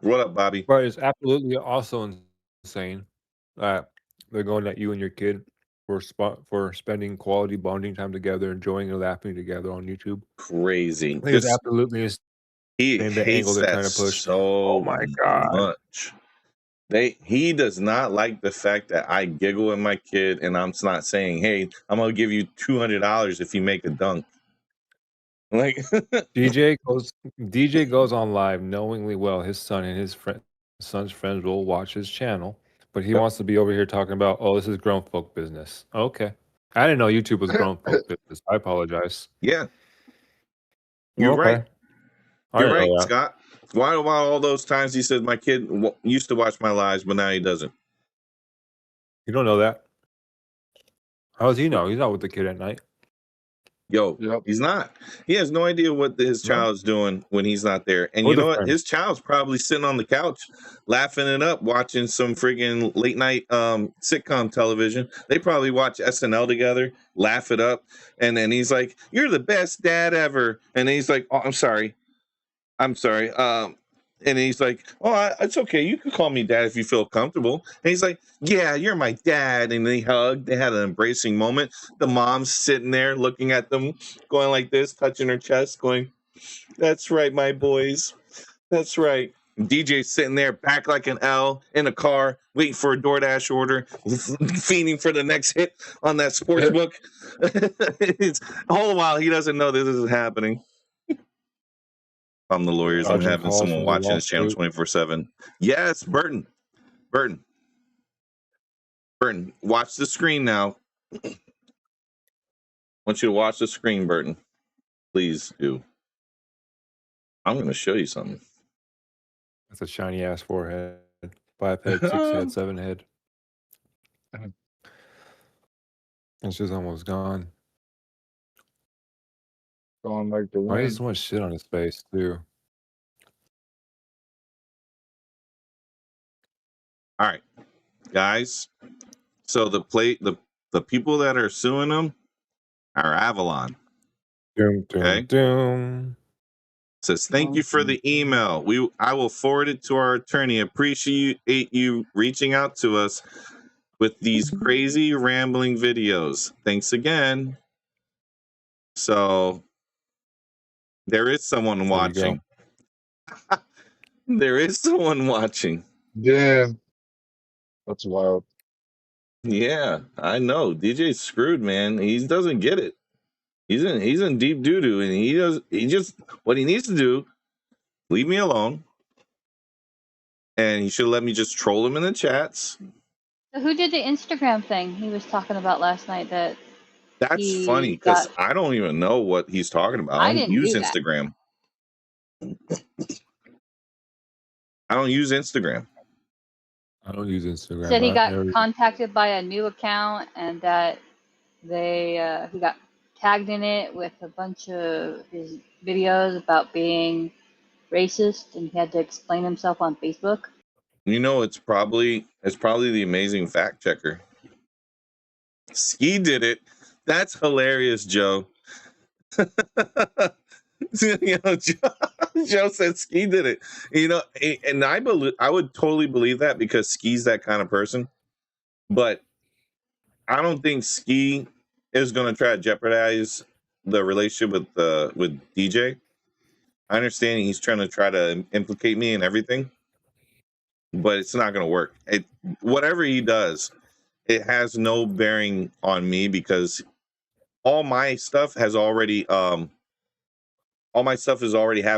What up, Bobby? But it's absolutely also insane that they're going at you and your kid for spending quality bonding time together, enjoying and laughing together on YouTube. Crazy. I think it's absolutely insane. He the angle hates they're that trying to push. so Oh my God. much. He does not like the fact that I giggle at my kid, and I'm not saying, "Hey, I'm gonna give you $200 if you make a dunk." Like DJ goes on live knowingly well his son and his son's friends will watch his channel, but he wants to be over here talking about, oh, this is grown folk business. Okay, I didn't know YouTube was grown folk business. I apologize. Yeah, you're right. You're right, Scott. Why all those times he said my kid used to watch my lives, but now he doesn't? You don't know that. How does he know? He's not with the kid at night. Yo, he's not. He has no idea what his child's doing when he's not there. And you know what? His child's probably sitting on the couch laughing it up, watching some freaking late night sitcom television. They probably watch SNL together, laugh it up. And then he's like, "You're the best dad ever." And then he's like, "Oh, I'm sorry. And he's like, "Oh, it's okay. You can call me dad if you feel comfortable." And he's like, "Yeah, you're my dad." And they hugged. They had an embracing moment. The mom's sitting there looking at them, going like this, touching her chest, going, "That's right, my boys. That's right." DJ's sitting there, back like an L in a car, waiting for a DoorDash order, fiending for the next hit on that sports book. It's a whole while he doesn't know this is happening. I'm the lawyers. I'm having someone watching this channel 24/7. Yes, Burton. Burton, watch the screen now. I want you to watch the screen, Burton. Please do. I'm going to show you something. That's a shiny ass forehead. 5 head, 6 head, 7 head. It's just almost gone. Going like the Why wind. is so much shit on his face too? All right, guys. So the people that are suing them are Avalon. Doom, doom, Okay. doom. Says thank you for the email. I will forward it to our attorney. Appreciate you reaching out to us with these crazy rambling videos. Thanks again. So there is someone watching. There is someone watching. Yeah. That's wild. Yeah, I know. DJ's screwed, man. He doesn't get it. He's in deep doo-doo, and he just what he needs to do, leave me alone. And he should let me just troll him in the chats. So who did the Instagram thing he was talking about last night? That's funny because I don't even know what he's talking about. I don't use Instagram. I don't use Instagram. I don't use Instagram. Said he got contacted by a new account and that he got tagged in it with a bunch of his videos about being racist, and he had to explain himself on Facebook. You know, it's probably the amazing fact checker. Ski did it. That's hilarious, Joe. You know, Joe said Ski did it. You know, and I would totally believe that because Ski's that kind of person. But I don't think Ski is going to try to jeopardize the relationship with DJ. I understand he's trying to implicate me and everything, but it's not going to work. Whatever he does, it has no bearing on me because all my stuff has already have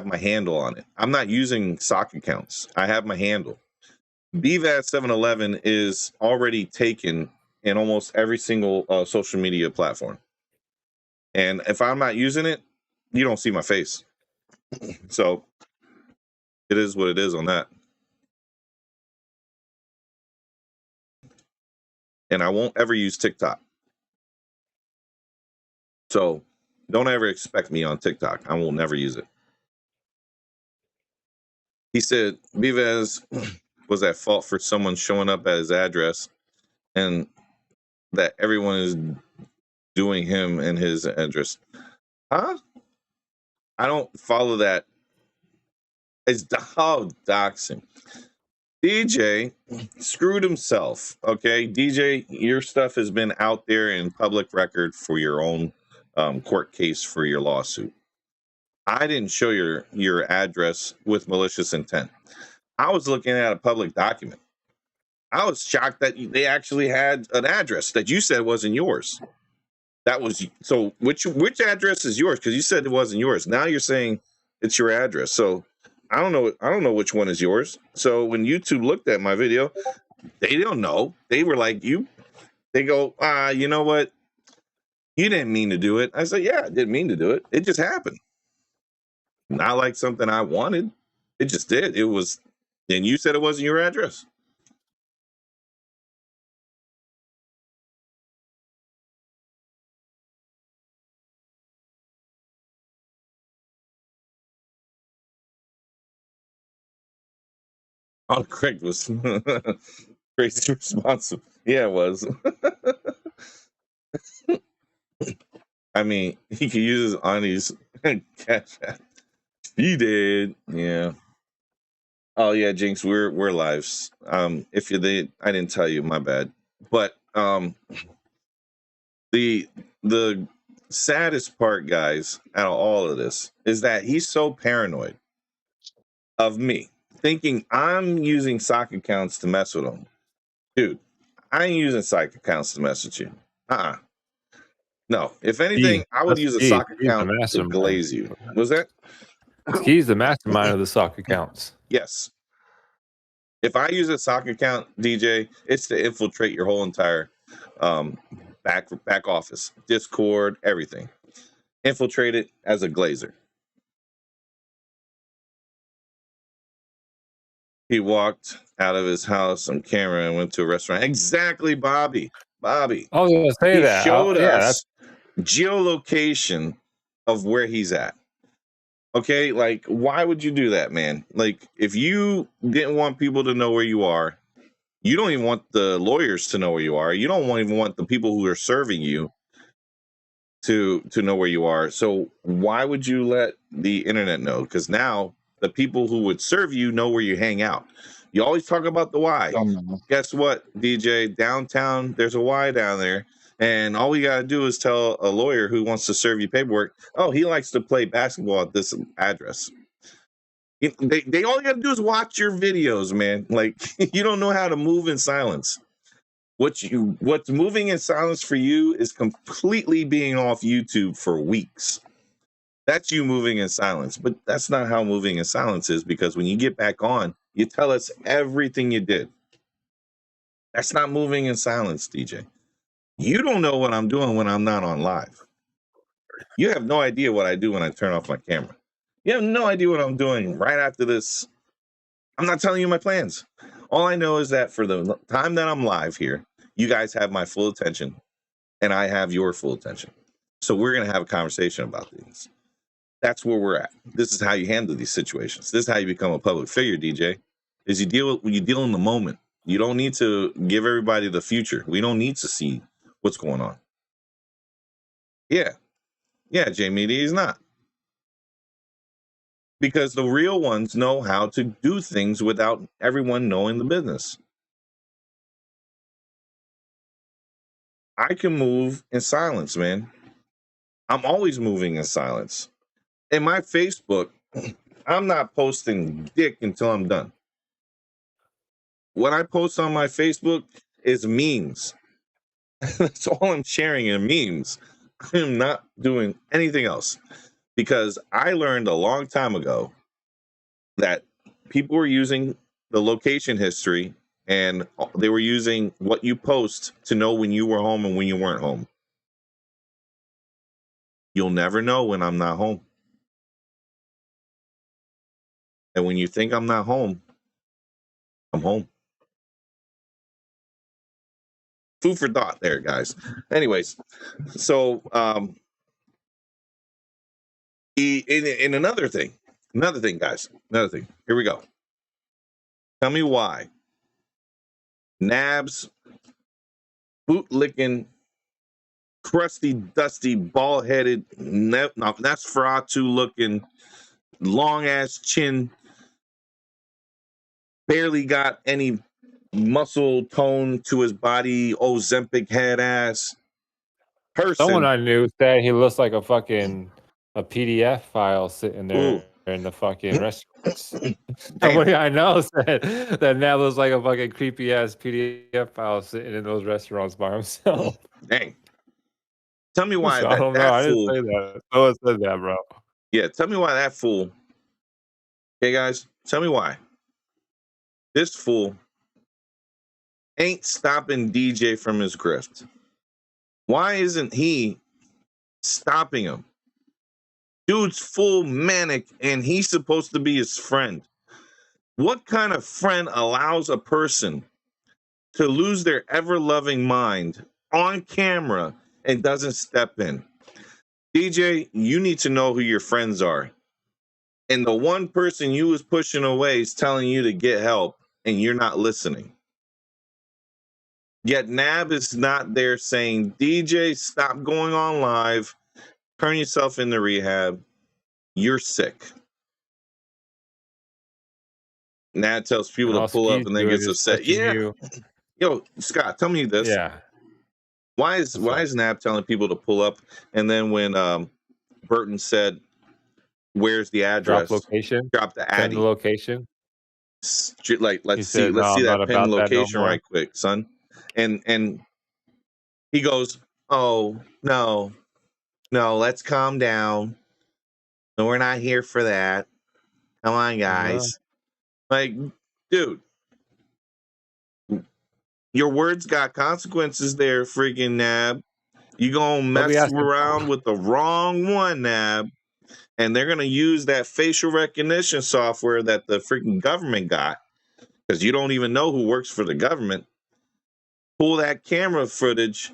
my handle on it. I'm not using sock accounts. I have my handle. BVAS 711 is already taken in almost every single social media platform. And if I'm not using it, you don't see my face. So it is what it is on that. And I won't ever use TikTok. So don't ever expect me on TikTok. I will never use it. He said Vivez was at fault for someone showing up at his address and that everyone is doing him and his address. Huh? I don't follow that. It's doxing. DJ screwed himself. Okay, DJ, your stuff has been out there in public record for your own court case for your lawsuit. I didn't show your address with malicious intent. I was looking at a public document. I was shocked that they actually had an address that you said wasn't yours. That was so. Which address is yours? Because you said it wasn't yours. Now you're saying it's your address. So I don't know. I don't know which one is yours. So when YouTube looked at my video, they don't know. They were like, they go, you know what? You didn't mean to do it. I said, yeah, I didn't mean to do it. It just happened. Not like something I wanted. It just did. It was. And you said it wasn't your address. Oh, Craig was crazy responsive. Yeah, it was. I mean, he could use his auntie's cash app. He did, yeah. Oh yeah, Jinx, we're lives. If you did, I didn't tell you, my bad. But the saddest part, guys, out of all of this is that he's so paranoid of me, thinking I'm using sock accounts to mess with him. Dude, I ain't using sock accounts to mess with you. No, if anything, I would use a sock account to glaze you. Was that? He's the mastermind of the sock accounts. Yes. If I use a sock account, DJ, it's to infiltrate your whole entire back office, Discord, everything. Infiltrate it as a glazer. He walked out of his house on camera and went to a restaurant. Exactly, Bobby. Bobby. I was going to say He that. showed Yeah, us geolocation of where he's at. Okay, like, why would you do that, man? Like, if you didn't want people to know where you are, you don't even want the lawyers to know where you are. You don't even want the people who are serving you to know where you are. So why would you let the internet know? Because now the people who would serve you know where you hang out. You always talk about the why. Guess what, DJ? Downtown, there's a Y down there. And all we got to do is tell a lawyer who wants to serve you paperwork, oh, he likes to play basketball at this address. They all you got to do is watch your videos, man. Like, you don't know how to move in silence. What's moving in silence for you is completely being off YouTube for weeks. That's you moving in silence. But that's not how moving in silence is, because when you get back on, you tell us everything you did. That's not moving in silence, DJ. You don't know what I'm doing when I'm not on live. You have no idea what I do when I turn off my camera. You have no idea what I'm doing right after this. I'm not telling you my plans. All I know is that for the time that I'm live here, you guys have my full attention and I have your full attention. So we're going to have a conversation about things. That's where we're at. This is how you handle these situations. This is how you become a public figure, DJ, is you deal in the moment. You don't need to give everybody the future. We don't need to see what's going on. Yeah, Jamie, he's not. Because the real ones know how to do things without everyone knowing the business. I can move in silence, man. I'm always moving in silence. In my Facebook, I'm not posting dick until I'm done. What I post on my Facebook is memes. That's all I'm sharing in memes. I am not doing anything else, because I learned a long time ago that people were using the location history and they were using what you post to know when you were home and when you weren't home. You'll never know when I'm not home. And when you think I'm not home, I'm home. Food for thought there, guys. Anyways, so in another thing, guys, here we go. Tell me why Nabs, boot-licking, crusty, dusty, bald-headed, Nosferatu-looking, long-ass chin, barely got any muscle tone to his body, Ozempic head ass person. Someone I knew said he looks like a PDF file sitting there in the fucking restaurants. Somebody I know said that Nab looks like a fucking creepy ass PDF file sitting in those restaurants by himself. Dang. Tell me why I don't know. I didn't say that. Someone said that, bro. Yeah, tell me why that fool. Okay, guys, tell me why this fool ain't stopping DJ from his grift. Why isn't he stopping him? Dude's full manic and he's supposed to be his friend. What kind of friend allows a person to lose their ever-loving mind on camera and doesn't step in? DJ, you need to know who your friends are. And the one person you was pushing away is telling you to get help and you're not listening. Yet Nab is not there saying, DJ, stop going on live. Turn yourself into rehab. You're sick. Nab tells people to pull up and then gets upset. Yeah. Yo, Scott, tell me this. Yeah. Why is Nab telling people to pull up? And then when Burton said, where's the address? Drop location. Drop the Addy. Pin location. Like, let's see that pin location right quick, son. And he goes, oh, no, let's calm down. No, we're not here for that. Come on, guys. Like, dude, Your words got consequences there, freaking Nab. You gonna mess around with the wrong one, Nab. And they're gonna use that facial recognition software that the freaking government got, because you don't even know who works for the government. Pull that camera footage,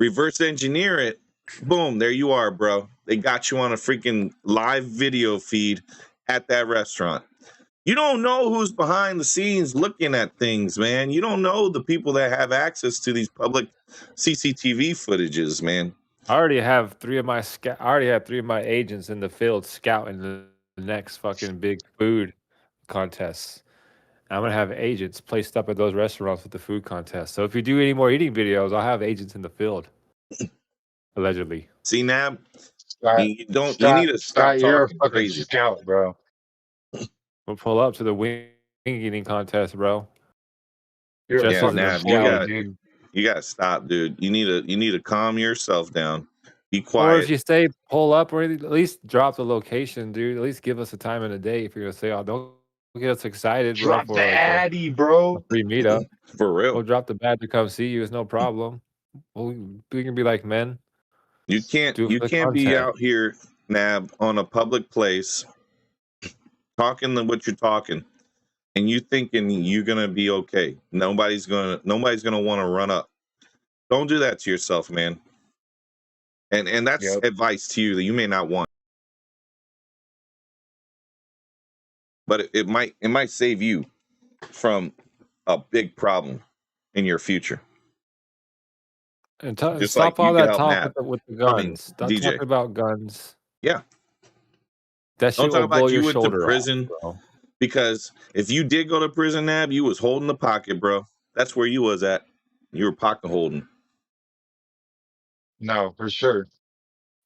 reverse engineer it, boom, there you are, bro. They got you on a freaking live video feed at that restaurant. You don't know who's behind the scenes looking at things, man. You don't know the people that have access to these public CCTV footages, man. I already have three of my agents in the field scouting the next fucking big food contests. I'm gonna have agents placed up at those restaurants with the food contest. So if you do any more eating videos, I'll have agents in the field. Allegedly. See, Nab, Scott, you need to stop you're a talking fucking crazy. scout, bro. We'll pull up to the wing eating contest, bro. You're Just a as fucking an scout, dude. You gotta stop, dude. You need to calm yourself down. Be Or quiet. if you say pull up, or at least drop the location, dude. At least give us a time and a day if you're gonna say, "Oh, don't get us excited." Drop bro, the Addy, bro. A free meetup. For real. We'll drop the badge to come see you. It's no problem. We can be like men. You can't be content. out here, Nab, on a public place talking what you're talking, and you thinking you're gonna be okay. Nobody's gonna want to run up. Don't do that to yourself, man. And that's advice to you that you may not want, but it might save you from a big problem in your future. And Just stop like you all can that help talk Nab. with the guns. I mean, Stop DJ. talking about guns. Yeah. That shit Don't talk will blow about your you went to shoulder prison, off, bro. because if you did go to prison, Nab, you was holding the pocket, bro. That's where you was at. You were pocket holding. No, for sure.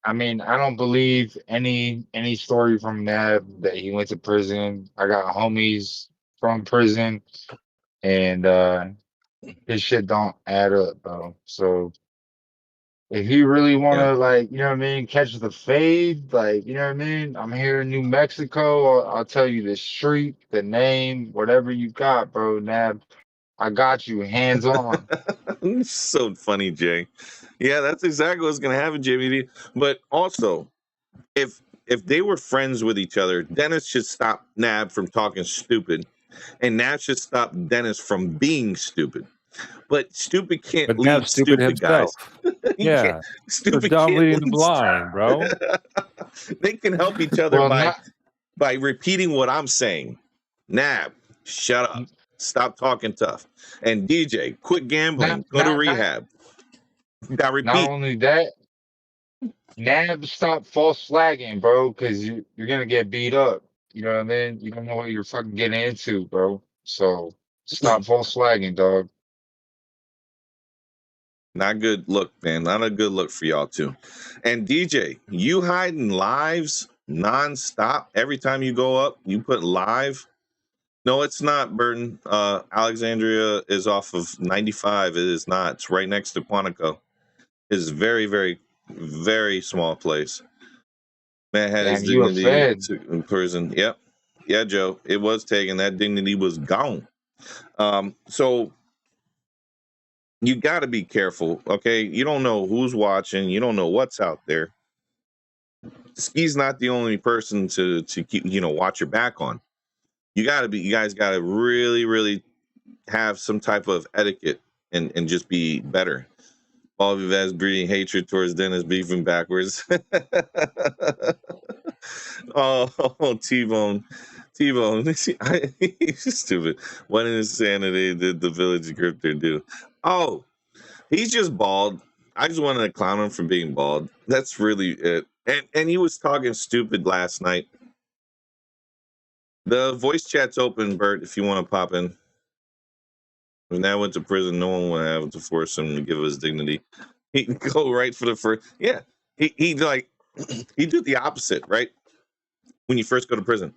I mean, I don't believe any story from Nab that he went to prison. I got homies from prison, and his shit don't add up, bro. So if you really want to, like, you know what I mean, catch the fade, like, you know what I mean, I'm here in New Mexico. I'll tell you the street, the name, whatever you got, bro. Nab, I got you, hands on. So funny, Jay. Yeah, that's exactly what's gonna happen, JBD. But also, if they were friends with each other, Dennis should stop Nab from talking stupid, and Nab should stop Dennis from being stupid. But stupid can't lead stupid guys. Yeah, stupid dumb can't leading the lead blind, bro. They can help each other by repeating what I'm saying. Nab, shut up. Stop talking tough. And DJ, quit gambling. Go to rehab. Repeat. Not only that, Nab, stop false flagging, bro, because you're gonna get beat up. You know what I mean? You don't know what you're fucking getting into, bro. So stop false flagging, dog. Not good look, man. Not a good look for y'all too. And DJ, you hiding lives nonstop. Every time you go up, you put live. No, it's not, Burton. Alexandria is off of 95. It is not. It's right next to Quantico. It's very, very, very small place. Man had his dignity in prison. Yep. Yeah, Joe. It was taken. That dignity was gone. So you got to be careful, okay? You don't know who's watching. You don't know what's out there. Ski's not the only person to keep, watch your back on. You guys got to really, really have some type of etiquette and just be better. All of you guys breeding hatred towards Dennis beefing backwards. oh, T-Bone. He's stupid. What insanity did the village grifter do? Oh, he's just bald. I just wanted to clown him for being bald. That's really it. And he was talking stupid last night. The voice chat's open, Bert, if you want to pop in. When I went to prison, no one would have to force him to give his dignity. He can go right for the first. Yeah, he he do the opposite, right? When you first go to prison,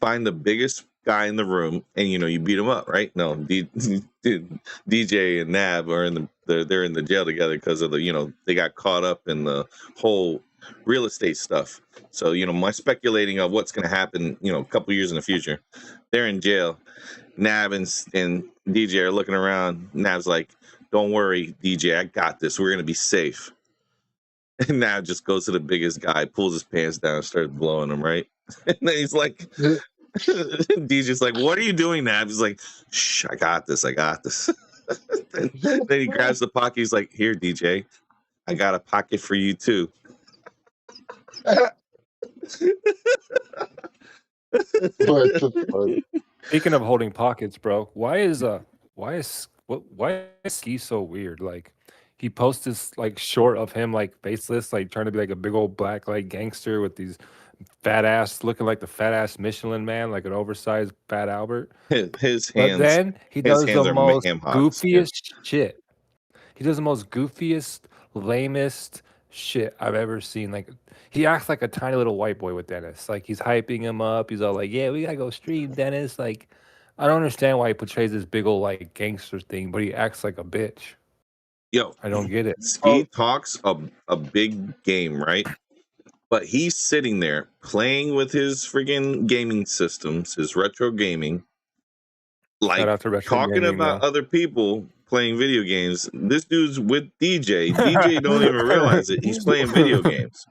find the biggest guy in the room, and you beat him up, right? No, DJ and Nab are they're in the jail together because of they got caught up in the whole real estate stuff. So my speculating of what's going to happen, a couple years in the future, they're in jail. Nav and DJ are looking around. Nav's like, "Don't worry, DJ, I got this. We're gonna be safe." And Nav just goes to the biggest guy, pulls his pants down, and starts blowing him, right? And then he's like, DJ's like, "What are you doing, Nav?" He's like, "Shh, I got this. I got this." Then he grabs the pocket. He's like, "Here, DJ, I got a pocket for you too." Speaking of holding pockets, bro, why is Ski so weird? Like, he posts this like short of him like faceless, like trying to be like a big old black like gangster with these fat ass, looking like the fat ass Michelin man, like an oversized Fat Albert. His hands. But then he does hands the are most ham hocks, goofiest shit. He does the most goofiest, lamest shit I've ever seen. Like, he acts like a tiny little white boy with Dennis. Like, he's hyping him up. He's all like, "Yeah, we gotta go stream, Dennis." Like, I don't understand why he portrays this big old like gangster thing, but he acts like a bitch. Yo, I don't get it. Ski talks a big game, right? But he's sitting there playing with his friggin' gaming systems, his retro gaming, like talking about other people playing video games. This dude's with DJ. DJ don't even realize it. He's playing video games,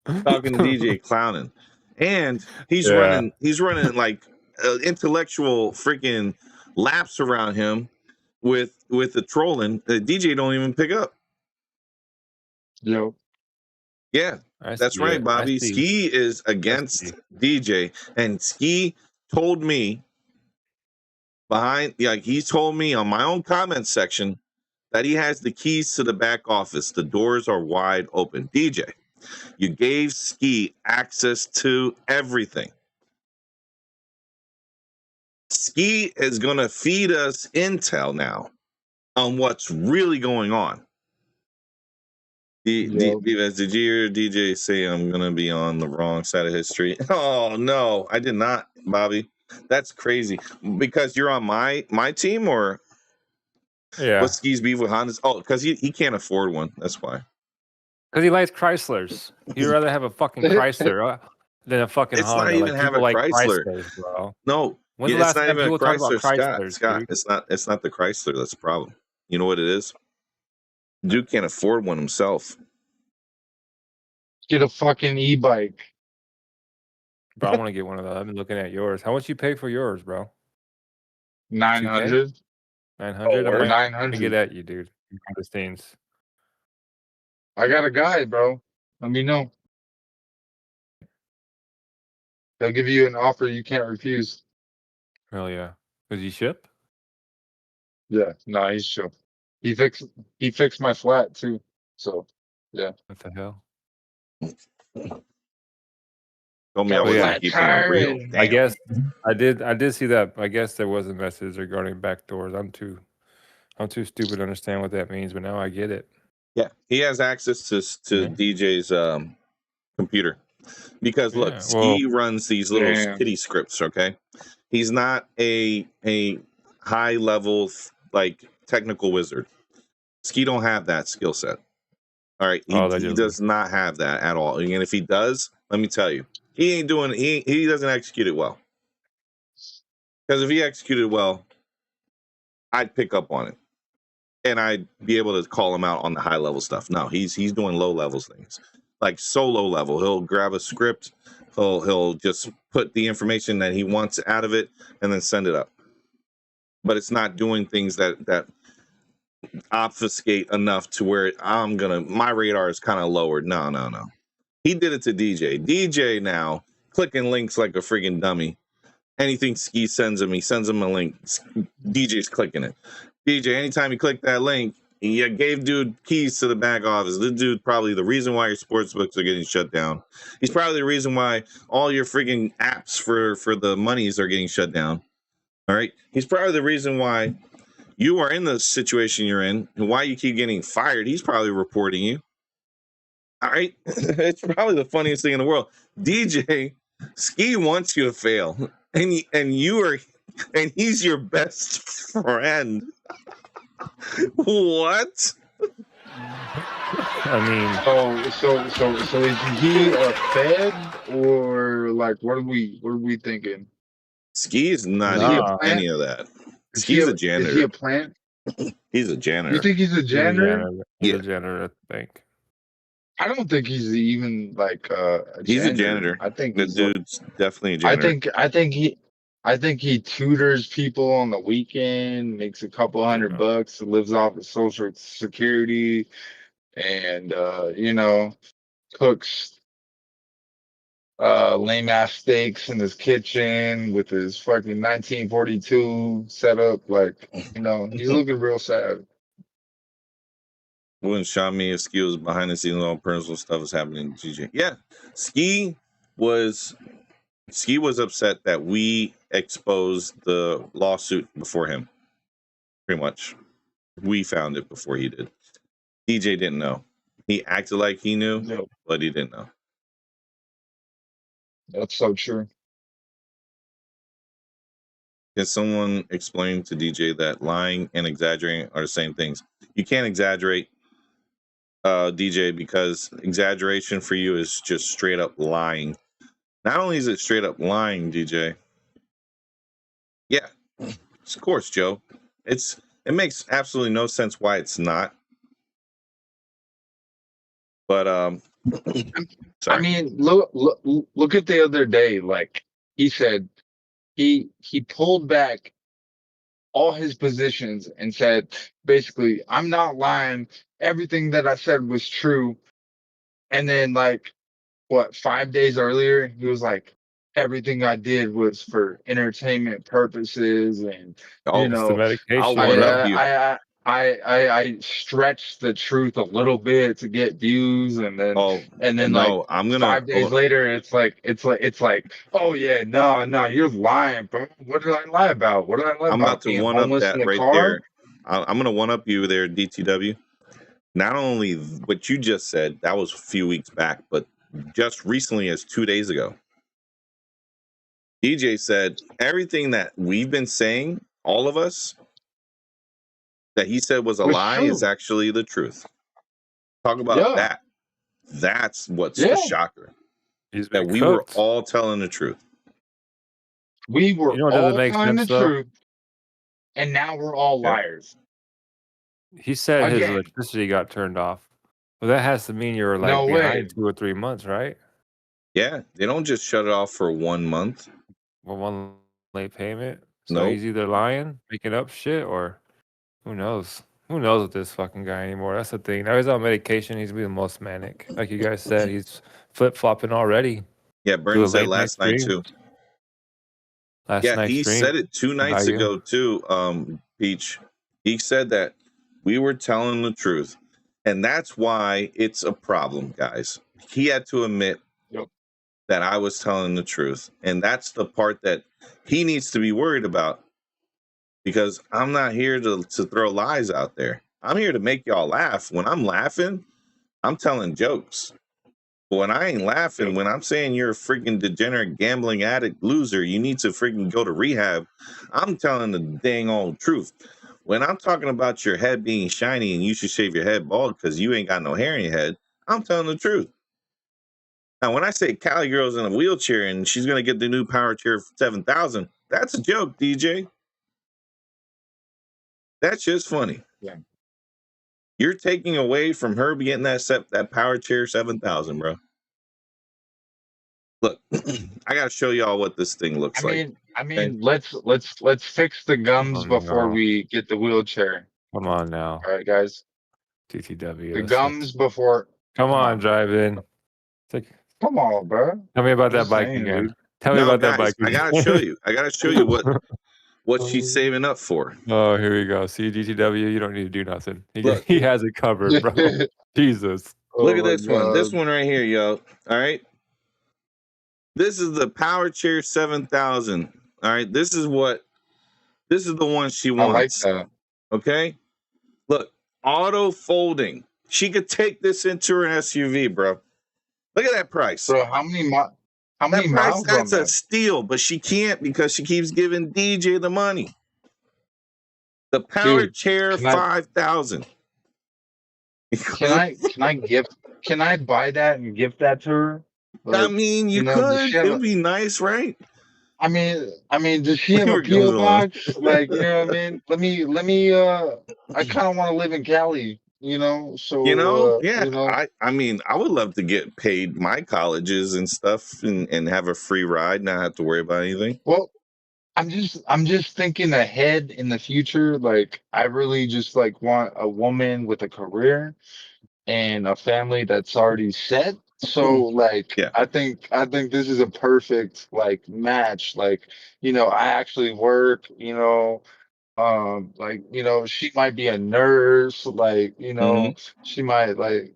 talking to DJ, clowning, and he's running like intellectual freaking laps around him with the trolling. The DJ don't even pick up. Yo. Yeah, that's right, Bobby. Ski is against DJ, and Ski told me he told me on my own comment section that he has the keys to the back office. The doors are wide open. DJ, you gave Ski access to everything. Ski is going to feed us intel now on what's really going on. Did you hear DJ say I'm going to be on the wrong side of history? Oh, no, I did not, Bobby. That's crazy. Because you're on my team, or what's Ski's beef with Hondas? Oh, because he can't afford one. That's why. Because he likes Chryslers. He'd rather have a fucking Chrysler than a fucking Honda. It's not even have a Chrysler. Bro. No, when's the last not time even a Chrysler, Scott. It's not the Chrysler that's the problem. You know what it is? Dude can't afford one himself. Get a fucking e-bike. Bro, I want to get one of those. I've been looking at yours. How much you pay for yours, bro? 900. 900. Or I 900. get at you, dude. Things. I got a guy, bro. Let me know. They'll give you an offer you can't refuse. Hell yeah. Does he ship? Yeah, no, he's chill. He fixed my flat too. So yeah. What the hell? Told me I wasn't keeping it real. I guess I did see that. I guess there was a message regarding backdoors. I'm too stupid to understand what that means, but now I get it. Yeah, he has access to DJ's computer because look, Ski runs these little kitty scripts. Okay, he's not a high level like technical wizard. Ski don't have that skill set. All right, he does not have that at all. And if he does, let me tell you, he ain't doing. He doesn't execute it well. Because if he executed well, I'd pick up on it, and I'd be able to call him out on the high level stuff. No, he's doing low levels things, like so low level. He'll grab a script, he'll just put the information that he wants out of it, and then send it up. But it's not doing things that obfuscate enough to where my radar is kind of lowered. No. He did it to DJ. DJ now clicking links like a friggin' dummy. Anything Ski sends him, he sends him a link. DJ's clicking it. DJ, anytime you click that link, you gave dude keys to the back office. This dude probably the reason why your sports books are getting shut down. He's probably the reason why all your friggin' apps for the monies are getting shut down. All right? He's probably the reason why you are in the situation you're in and why you keep getting fired. He's probably reporting you. All right? It's probably the funniest thing in the world. DJ, Ski wants you to fail. And he's your best friend. What? I mean, so is he a fed or like what are we thinking? Ski is not Is he a even plant? any of that. Is Ski's a Is he janitor. a plant? He's a You janitor. think he's a janitor? He's Yeah. a janitor, I think. I don't think he's even like a He's a janitor. janitor. I think The he's dude's definitely a janitor. I think he tutors people on the weekend, makes a couple $100, lives off of Social Security, and you know, cooks lame ass steaks in his kitchen with his fucking 1942 setup. Like, you know, he's looking real sad. Wouldn't shock me if Ski was behind the scenes, all personal stuff was happening to GJ. Yeah, Ski was upset that we exposed the lawsuit before him. Pretty much, we found it before he did. DJ didn't know. He acted like he knew, No, but he didn't know. that's so true. Can someone explain to DJ that lying and exaggerating are the same things? You can't exaggerate, DJ, because exaggeration for you is just straight up lying. Not only is it straight up lying, DJ. Yeah, of course, Joe. It makes absolutely no sense why it's not. But sorry. I mean, look at the other day. Like he said, he pulled back all his positions and said, basically, I'm not lying. Everything that I said was true. And then, like, what, 5 days earlier, he was like, everything I did was for entertainment purposes, and you It's the know, medication. I'll one up you. I stretched the truth a little bit to get views, and then no, like I'm gonna 5 days later, it's like, oh yeah, no, you're lying, bro. What did I lie about? What did I lie I'm about? about to Being one up homeless that in a right car? there. I'm gonna one up you there, DTW. Not only what you just said, that was a few weeks back, but just recently as 2 days ago, DJ said everything that we've been saying, all of us, that he said was a lie is actually the truth. Talk about that. That's what's the shocker. That we were all telling the truth. We were all telling the though? truth, and now we're all liars. He said his electricity got turned off. Well, that has to mean you're like behind 2 or 3 months, right? Yeah, they don't just shut it off for 1 month. Well, one late payment. So he's either lying, making up shit, or who knows? Who knows with this fucking guy anymore? That's the thing. Now he's on medication. He's be the most manic. Like you guys said, he's flip-flopping already. Yeah, Bernie said last night too. He said it 2 nights ago too, Peach. He said that we were telling the truth. And that's why it's a problem, guys. He had to admit that I was telling the truth. And that's the part that he needs to be worried about. Because I'm not here to throw lies out there. I'm here to make y'all laugh. When I'm laughing, I'm telling jokes. But when I ain't laughing, when I'm saying you're a freaking degenerate gambling addict loser, you need to freaking go to rehab, I'm telling the dang old truth. When I'm talking about your head being shiny and you should shave your head bald because you ain't got no hair in your head, I'm telling the truth. Now, when I say Cali Girl's in a wheelchair and she's going to get the new power chair for $7,000, that's a joke, DJ. That's just funny. Yeah. You're taking away from her getting that power chair $7,000, bro. Look, I got to show y'all what this thing looks like. I mean, let's fix the gums before we get the wheelchair. Come on now. All right, guys. TTW. The gums before. Come on, drive in. Come on, bro. Tell me about that bike again. Tell me about that bike again. I gotta show you. I gotta show you what she's saving up for. Oh, here we go. See, DTW, you don't need to do nothing. He has it covered, bro. Jesus. Look at this one. This one right here, yo. All right. This is the Power Chair 7000. All right. This is the one she wants. I like that. Okay. Look, auto folding. She could take this into her SUV, bro. Look at that price. So how many miles? That's a steal, but she can't because she keeps giving DJ the money. The Power Chair 5000. Can I buy that and gift that to her? I mean, you could. It would be nice, right? I mean, does she We have a were going PO on. box? Like, you know what I mean? Let me. I kind of want to live in Cali, you know. So, Yeah. you know, I mean, I would love to get paid my colleges and stuff and have a free ride, not have to worry about anything. well, I'm just thinking ahead in the future. Like, I really just like want a woman with a career and a family that's already set. So like Yeah. I think this is a perfect like match. Like, you know, I actually work, you know, like, you know, she might be a nurse, like, you hmm know, she might like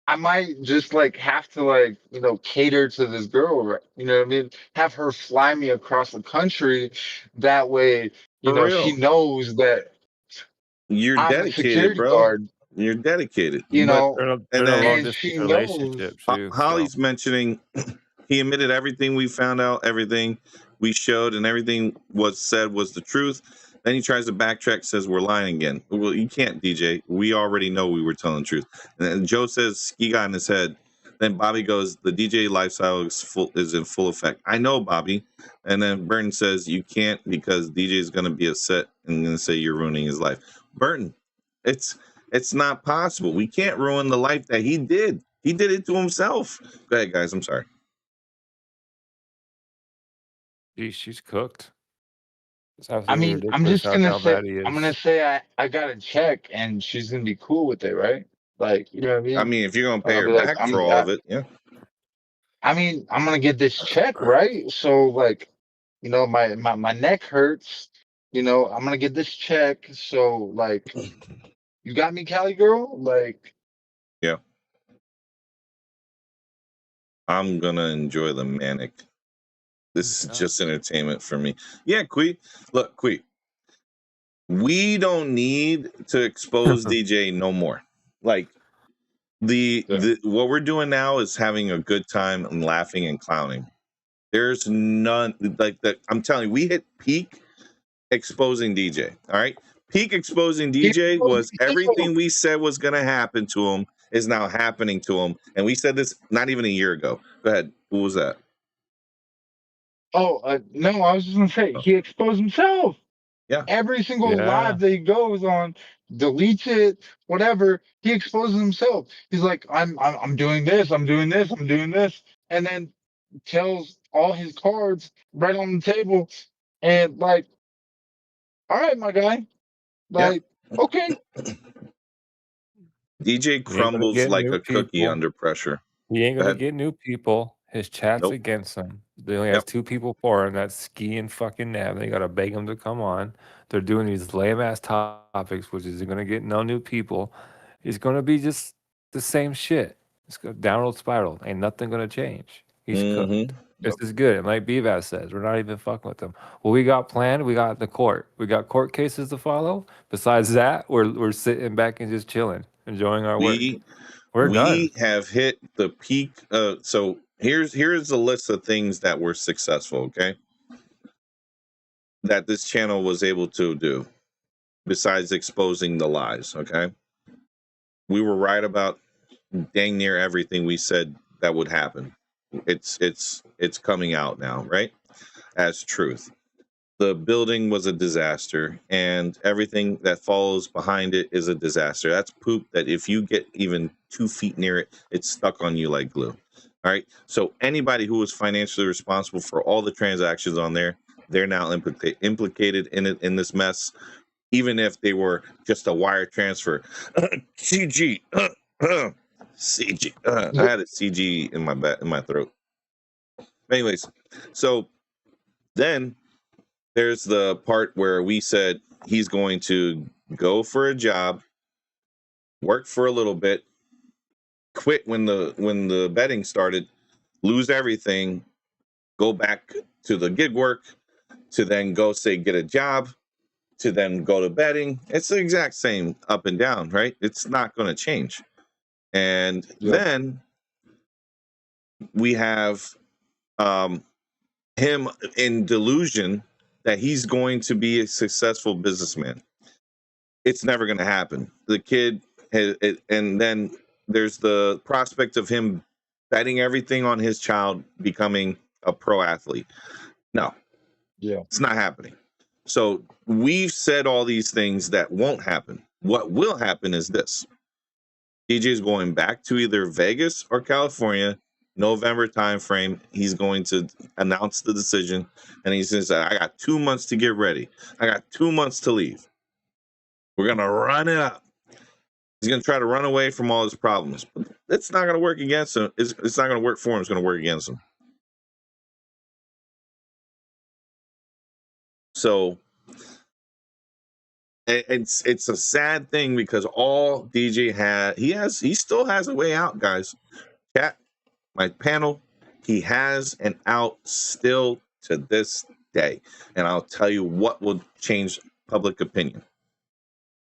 I might just like have to like, you know, cater to this girl, right? You know what I mean? Have her fly me across the country. That way, you For know, she real. knows that You're I'm a dedicated, security bro. guard, You're dedicated. you But know, and They're in a then long and distance she knows. relationship too. So Holly's mentioning he admitted everything we found out, everything we showed, and everything was said was the truth. Then he tries to backtrack, says we're lying again. Well, you can't, DJ. We already know we were telling the truth. And then Joe says he got in his head. Then Bobby goes, the DJ lifestyle is in full effect. I know, Bobby. And then Burton says you can't because DJ is going to be upset and going to say you're ruining his life. Burton, it's not possible. We can't ruin the life that he did. He did it to himself. Go ahead, guys. I'm sorry. she's cooked. It's I absolutely mean, I'm ridiculous just how, gonna how say bad he I'm gonna is. say I got a check and she's gonna be cool with it, right? Like, you know what I I mean? mean, if you're gonna Like pay I'll her be like, back for all of it, yeah. I mean, I'm gonna get this check, right? So like, you know, my neck hurts, you know, I'm gonna get this check. So like, you got me, Cali girl? Like, Yeah. I'm gonna enjoy the manic. This is Yeah. just entertainment for me. Yeah, Quee. Look, Quee. We don't need to expose DJ no more. Like yeah. the what we're doing now is having a good time and laughing and clowning. There's none like that. I'm telling you, we hit peak exposing DJ. All right. Peak exposing He DJ exposed was himself. everything we said was going to happen to him is now happening to him. And we said this not even a year ago. Go ahead. Who was that? Oh, no, I was just gonna say he exposed himself. Yeah. Every single Yeah. live that he goes on, deletes it, whatever, he exposes himself. He's like, I'm doing this, I'm doing this, I'm doing this, and then tells all his cards right on the table, and like, all right, my guy, Yeah. like, okay, DJ He ain't gonna crumbles get like new a cookie people. under pressure. He ain't Go gonna ahead. get new people. His chat's Nope. against him. They only has Yep. 2 people for him. That's Ski and fucking Nav. They gotta beg him to come on. They're doing these lame ass topics, which is gonna get no new people. It's gonna be just the same shit. It's a downward spiral. Ain't nothing gonna change. He's cooked. Mm-hmm. This is good. And like Bvaz says, we're not even fucking with him. What we got planned, we got the court. We got court cases to follow. Besides that, we're sitting back and just chilling, enjoying our work. We're done. We have hit the peak. So here's a list of things that were successful. Okay, that this channel was able to do besides exposing the lies. Okay, we were right about dang near everything we said that would happen. It's coming out now, right? As truth. The building was a disaster, and everything that follows behind it is a disaster. That's poop that if you get even 2 feet near it, it's stuck on you like glue. All right. So anybody who was financially responsible for all the transactions on there, they're now implicated in it in this mess, even if they were just a wire transfer. CG. CG. I had a CG in my throat. Anyways, so then there's the part where we said he's going to go for a job, work for a little bit, quit when the betting started, lose everything, go back to the gig work, to then go say get a job, to then go to betting. It's the exact same up and down, right? It's not going to change. And yep, then we have him in delusion that he's going to be a successful businessman. It's never going to happen. The kid and then there's the prospect of him betting everything on his child becoming a pro athlete. No, it's not happening. So we've said all these things that won't happen. What will happen is this. DJ's going back to either Vegas or California, November timeframe. He's going to announce the decision, and he says, I got 2 months to get ready. I got 2 months to leave. We're going to run it up. He's going to try to run away from all his problems. But it's not going to work against him. It's not going to work for him. It's going to work against him. So it's a sad thing because all DJ he still has a way out, guys. Chat, my panel, he has an out still to this day. And I'll tell you what will change public opinion.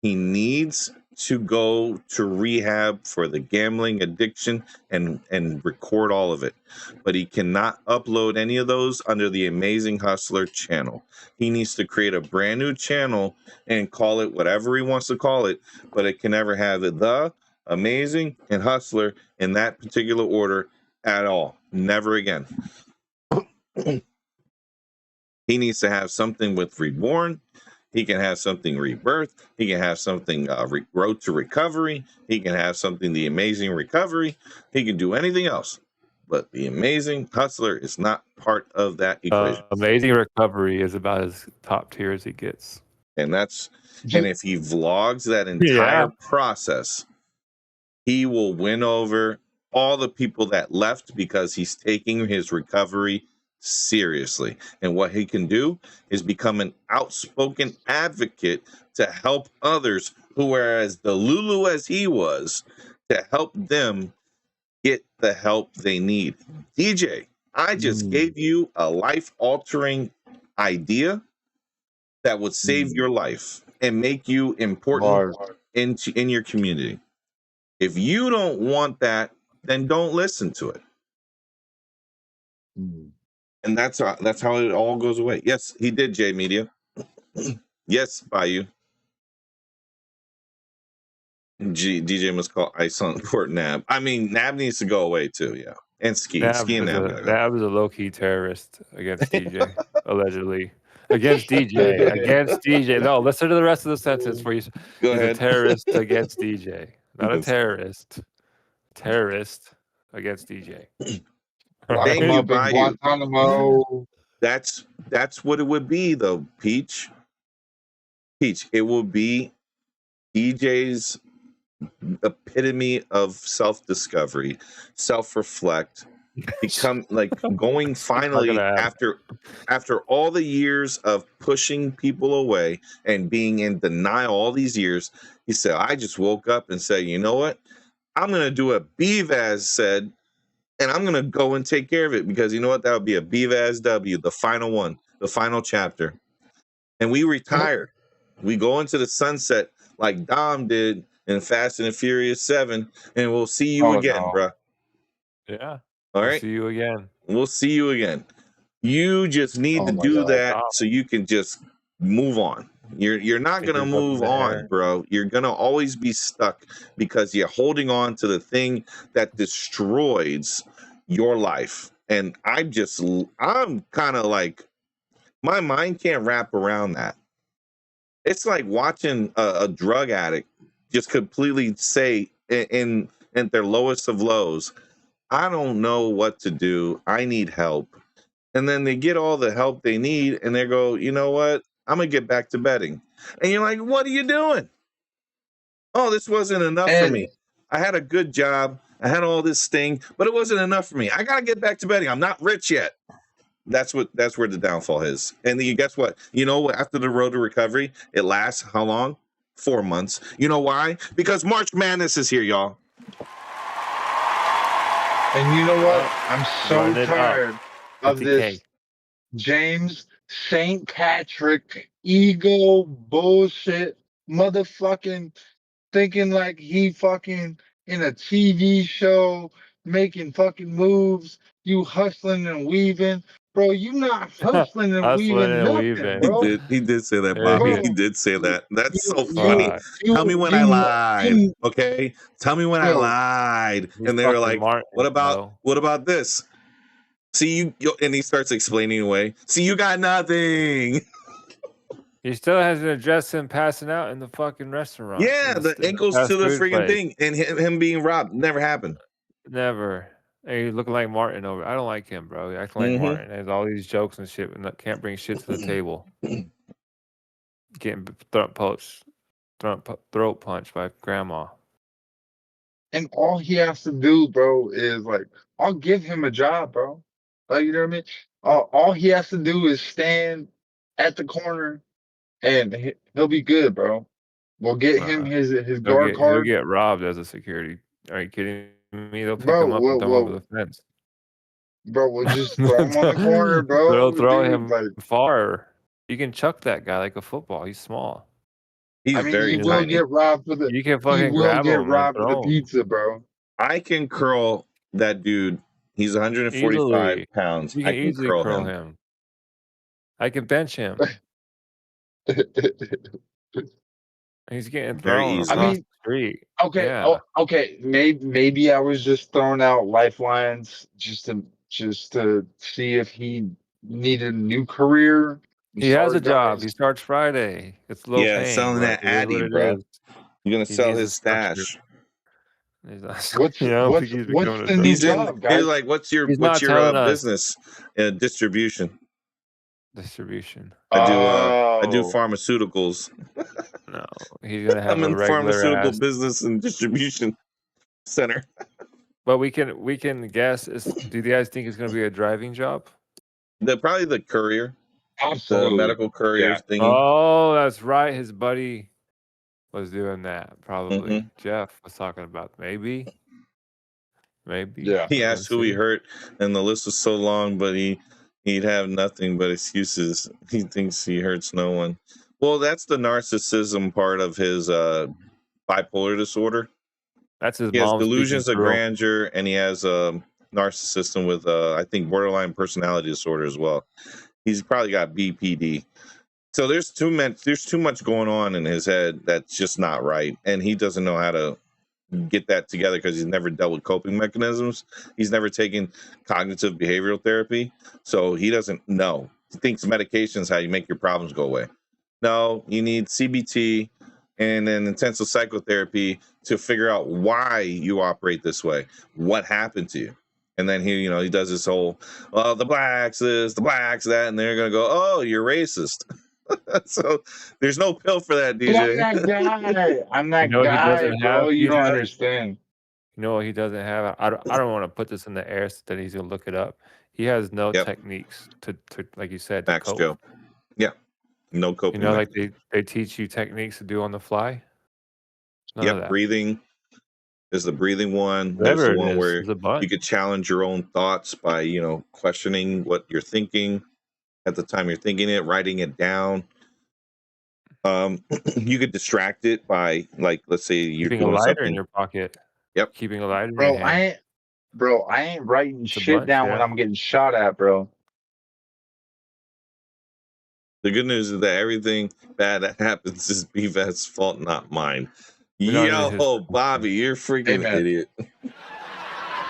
He needs to go to rehab for the gambling addiction and record all of it. But he cannot upload any of those under the Amazing Hustler channel. He needs to create a brand new channel and call it whatever he wants to call it, but it can never have the Amazing and Hustler in that particular order at all. Never again. He needs to have something with Reborn. He can have something Rebirth. He can have something Road to Recovery. He can have something The Amazing Recovery. He can do anything else. But The Amazing Hustler is not part of that equation. Amazing Recovery is about as top tier as he gets. And if he vlogs that entire process, he will win over all the people that left because he's taking his recovery seriously. And what he can do is become an outspoken advocate to help others who are as delulu as he was, to help them get the help they need. DJ, I just gave you a life-altering idea that would save your life and make you important in your community. If you don't want that, then don't listen to it. And that's how it all goes away. Yes, he did, J Media. Yes, Bayou. DJ must call ice on court Nab. I mean, Nab needs to go away too, yeah. And Ski. Ski and Nab. Nab is a low-key terrorist against DJ, allegedly. Against DJ. Against DJ. No, listen to the rest of the sentence where he's a terrorist against DJ. Not a terrorist. Terrorist against DJ. Thank you, Bayou. That's what it would be, though, Peach. It will be DJ's epitome of self-discovery, self-reflect, become like going finally after all the years of pushing people away and being in denial all these years. He said, I just woke up and said, you know what? I'm going to do a BVAS said, and I'm going to go and take care of it because you know what? That would be a BVAS W, the final one, the final chapter. And we retire. We go into the sunset like Dom did in Fast and the Furious 7, and we'll see you again, bro. Yeah. All right. See you again. We'll see you again. You just need to do that so you can just move on. You're not going to move on, bro. You're going to always be stuck because you're holding on to the thing that destroys your life. And I'm kind of like, my mind can't wrap around that. It's like watching a drug addict just completely say in their lowest of lows, I don't know what to do. I need help. And then they get all the help they need and they go, you know what? I'm going to get back to betting. And you're like, what are you doing? Oh, this wasn't enough for me. I had a good job. I had all this thing, but it wasn't enough for me. I got to get back to betting. I'm not rich yet. That's where the downfall is. And then guess what? You know, after the road to recovery, it lasts how long? 4 months. You know why? Because March Madness is here, y'all. And you know what? I'm so tired of this James St. Patrick ego bullshit motherfucking thinking like he fucking in a TV show making fucking moves. You hustling and weaving. Bro, you not hustling and weaving nothing, bro. He did say that, Bobby. He did say that. That's so funny. Tell me when I lied, okay? Tell me when I lied. And they were like, what about this? See you, and he starts explaining away. See, you got nothing. He still hasn't addressed him passing out in the fucking restaurant. Yeah, the ankles fast to the food freaking place. thing, and him being robbed never happened. Never. Hey, looking like Martin over. I don't like him, bro. He acting like Martin. There's all these jokes and shit, and can't bring shit to the table. Getting throat punched by grandma. And all he has to do, bro, is like, I'll give him a job, bro. Like, you know what I mean? All he has to do is stand at the corner, and he'll be good, bro. We'll get him his guard He'll card. get robbed as a security. Are you kidding me? They'll pick Bro, him up and throw him over the fence. Bro, we'll just throw him on the corner, bro. They'll throw him like, far. You can chuck that guy like a football. He's small. He's very he will tiny. get robbed for the. You can He fucking will grab get him robbed and for the throw him. pizza, bro. I can curl that dude. He's 145 Easily. pounds. You I can can easily curl him. I can bench him. He's getting Very thrown easy. across the street. Okay, Yeah. okay. Maybe I was just throwing out lifelines just to see if he needed a new career. He has a Sorry, job. guys. He starts Friday. It's low paying. Selling but that it is Addy, what it bro. is. You're gonna He sell needs his a structure. stash. What's the new job, guys? He's like, what's your business? Distribution. Distribution. I do pharmaceuticals. No, he's gonna have I'm a in regular pharmaceutical ass. business and distribution center. But we can guess. Do you guys think it's gonna be a driving job? Probably the courier. Absolutely. The medical courier thingy. Oh, that's right. His buddy was doing that. Probably Jeff was talking about maybe. Yeah. He asked who he hurt, and the list was so long, but he'd have nothing but excuses. He thinks he hurts no one. Well, that's the narcissism part of his bipolar disorder. That's his He has mom's delusions of grandeur, and he has narcissism with I think borderline personality disorder as well. He's probably got BPD. So there's too much going on in his head that's just not right, and he doesn't know how to get that together because he's never dealt with coping mechanisms. He's never taken cognitive behavioral therapy, so he doesn't know. He thinks medication is how you make your problems go away. No, you need CBT and then intensive psychotherapy to figure out why you operate this way, what happened to you. And then he does this whole, well, the blacks this, the blacks that, and they're gonna go, oh, you're racist. So there's no pill for that, DJ. I'm that guy, bro. You don't understand. You know what he doesn't have? I don't want to put this in the air so that he's gonna look it up. He has no techniques to like you said, to cope. Joe. Yeah. No coping. Like they teach you techniques to do on the fly. Breathing. There's the breathing one. There's the one where you could challenge your own thoughts by, questioning what you're thinking at the time you're thinking it, writing it down. You could distract it by, like, let's say you're keeping doing a lighter something in your pocket. Yep. Keeping a lighter in your hand. I ain't writing shit down when I'm getting shot at, bro. The good news is that everything bad that happens is BVAT's fault, not mine. Yo, Bobby, you're a freaking idiot.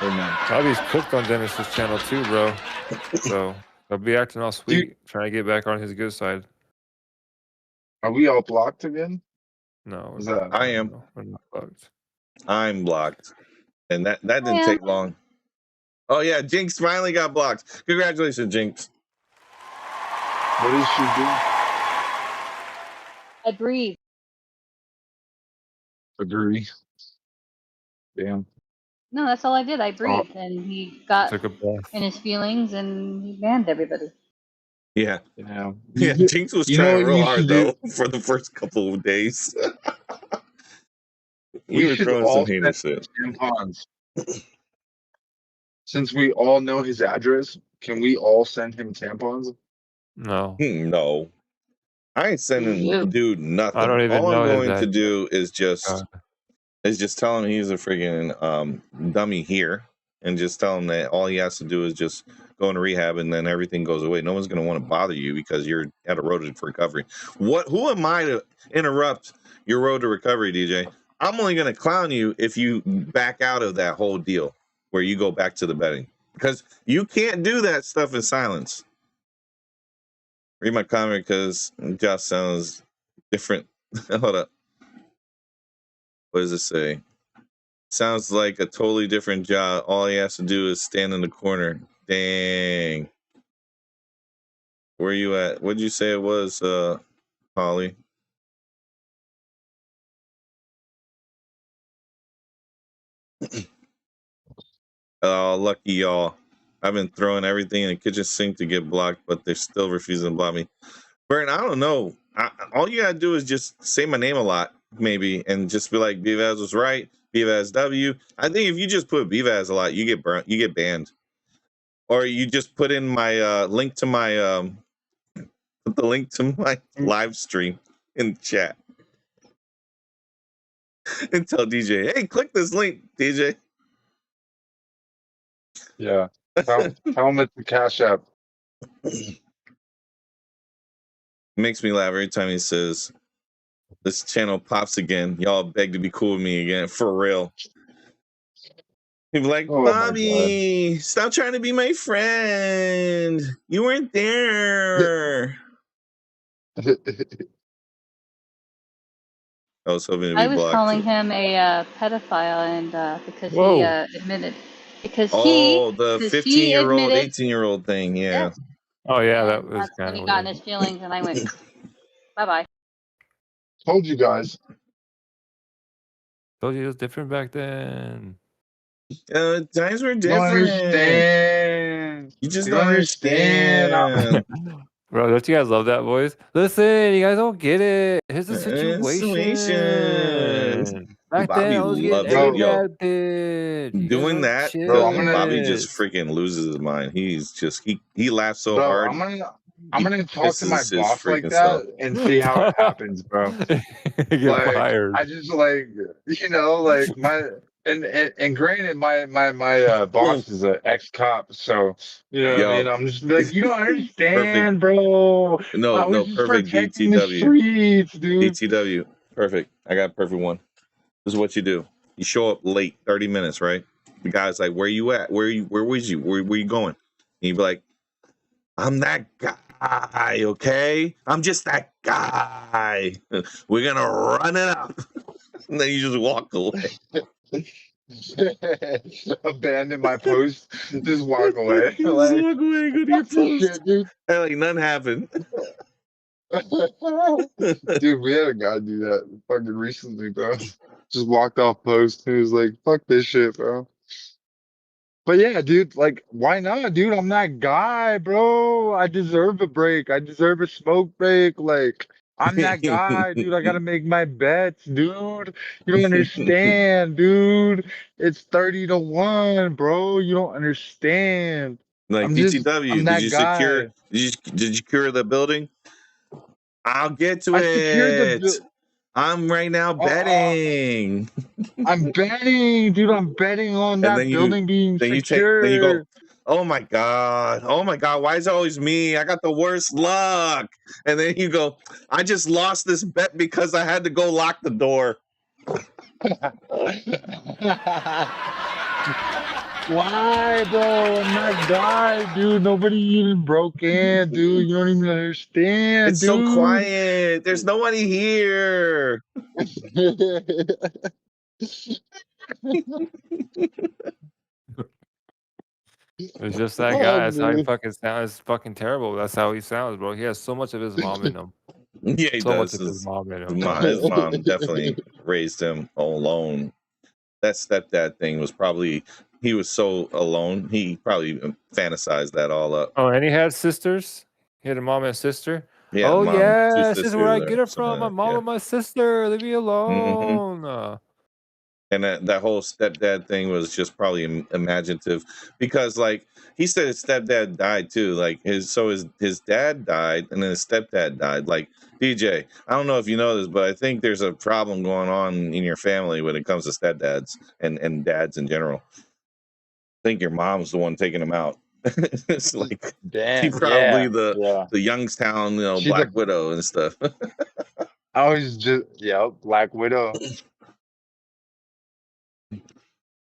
Bobby's cooked on Dennis's channel too, bro. So he'll be acting all sweet, trying to get back on his good side. Are we all blocked again? No, I am. We're not blocked. I'm blocked, and that didn't take long. Oh yeah, Jinx finally got blocked. Congratulations, Jinx. What did she do? I breathe. Agree. Damn. No, that's all I did. I breathed, and he got Took a breath. in his feelings, and he banned everybody. Yeah. Yeah. Jinx was trying real hard though for the first couple of days. We were throwing some heinous shit. Tampons. Since we all know his address, can we all send him tampons? No. No. I ain't sending dude nothing. I don't even all know I'm going to do is just tell him he's a freaking dummy here, and just tell him that all he has to do is just go into rehab, and then everything goes away. No one's going to want to bother you because you're at a road to recovery. Who am I to interrupt your road to recovery, DJ? I'm only going to clown you if you back out of that whole deal where you go back to the betting. because you can't do that stuff in silence. Read my comment because Josh sounds different. Hold up. What does it say? Sounds like a totally different job. All he has to do is stand in the corner. Dang. Where you at? What'd you say it was, Holly? Oh, lucky y'all. I've been throwing everything in the kitchen sink to get blocked, but they're still refusing to block me. Burton, I don't know. All you gotta do is just say my name a lot, maybe, and just be like, BVAS was right, BVAS W. I think if you just put BVAS a lot, you get burnt, you get banned. Or you just put in my link to my put the link to my live stream in the chat. And tell DJ, hey, click this link, DJ. Yeah. Tell him it's the Cash App. Makes me laugh every time he says, this channel pops again. Y'all beg to be cool with me again. For real. He'd be like, Oh, Bobby, stop trying to be my friend. You weren't there. I was hoping to be I was blocked. calling him a pedophile, and because Whoa. he admitted, because Oh, he, the because 15-year-old, admitted, 18-year-old thing, yeah. yes, Oh yeah, that and was that's when kind he of got in weird. his feelings, and I went, bye bye. Told you guys. Told you it was different back then. Times were You don't different. understand. You just You don't don't understand. Bro, don't you guys love that voice? Listen, you guys don't get it. Here's the Situation. situation. Back then, Bobby I was getting loves every it, yo. bad bitch. You guys Doing are that, Bro, I'm though, gonna- Bobby just shitheads. freaking loses his mind. He's just he laughs so Bro, hard. I'm gonna talk to my pisses his boss like freaking self. that and see how it happens, bro. Get Like, fired. I just like, you know, like my and granted, my boss is an ex-cop, so you know what I mean. I'm just like, you don't understand, bro. I No, was just perfect protecting the DTW. streets, dude. DTW, perfect. I got a perfect one. This is what you do. You show up late, 30 minutes, right? The guy's like, "Where you at? Where was you? Where you going?" And you be like, "I'm that guy, okay? I'm just that guy. We're gonna run it up." And then you just walk away. Abandon my post, just walk away. Just Like, walk away, go to your fuck this post. shit, dude. And like nothing happened. Dude, we had a guy do that fucking recently, bro. Just walked off post and he was like, fuck this shit, bro. But yeah, dude, like, why not, dude? I'm that guy, bro. I deserve a break. I deserve a smoke break. Like, I'm that guy, dude. I gotta make my bets, dude. You don't understand, dude. It's 30-1, bro. You don't understand. Like I'm DTW, that guy. did you secure the building? I'll get to I secured it. I'm right now betting. I'm betting, dude. I'm betting on And that then building being then secure. you go, oh my god, why is it always me? I got the worst luck. And then you go, I just lost this bet because I had to go lock the door. Why, bro? I'm that guy, dude. Nobody even broke in, dude. You don't even understand, It's dude. so quiet. There's nobody here. It's just that guy. That's how he fucking sounds. It's fucking terrible. That's how he sounds, bro. He has so much of his mom in him. Yeah, he So much does. of his mom in him. His mom definitely raised him alone. That stepdad thing was probably, he was so alone. He probably fantasized that all up. Oh, and he had sisters. He had a mom and a sister. Yeah, oh mom, yeah, two this is where I sisters get or it something from. like My that, mom yeah. and my sister. Leave me alone. And that whole stepdad thing was just probably imaginative, because like he said his stepdad died too. Like his dad died and then his stepdad died. Like, DJ, I don't know if you know this, but I think there's a problem going on in your family when it comes to stepdads and dads in general. I think your mom's the one taking them out. It's like, damn, she's probably the Youngstown, She's Black Widow and stuff. I was just Black Widow.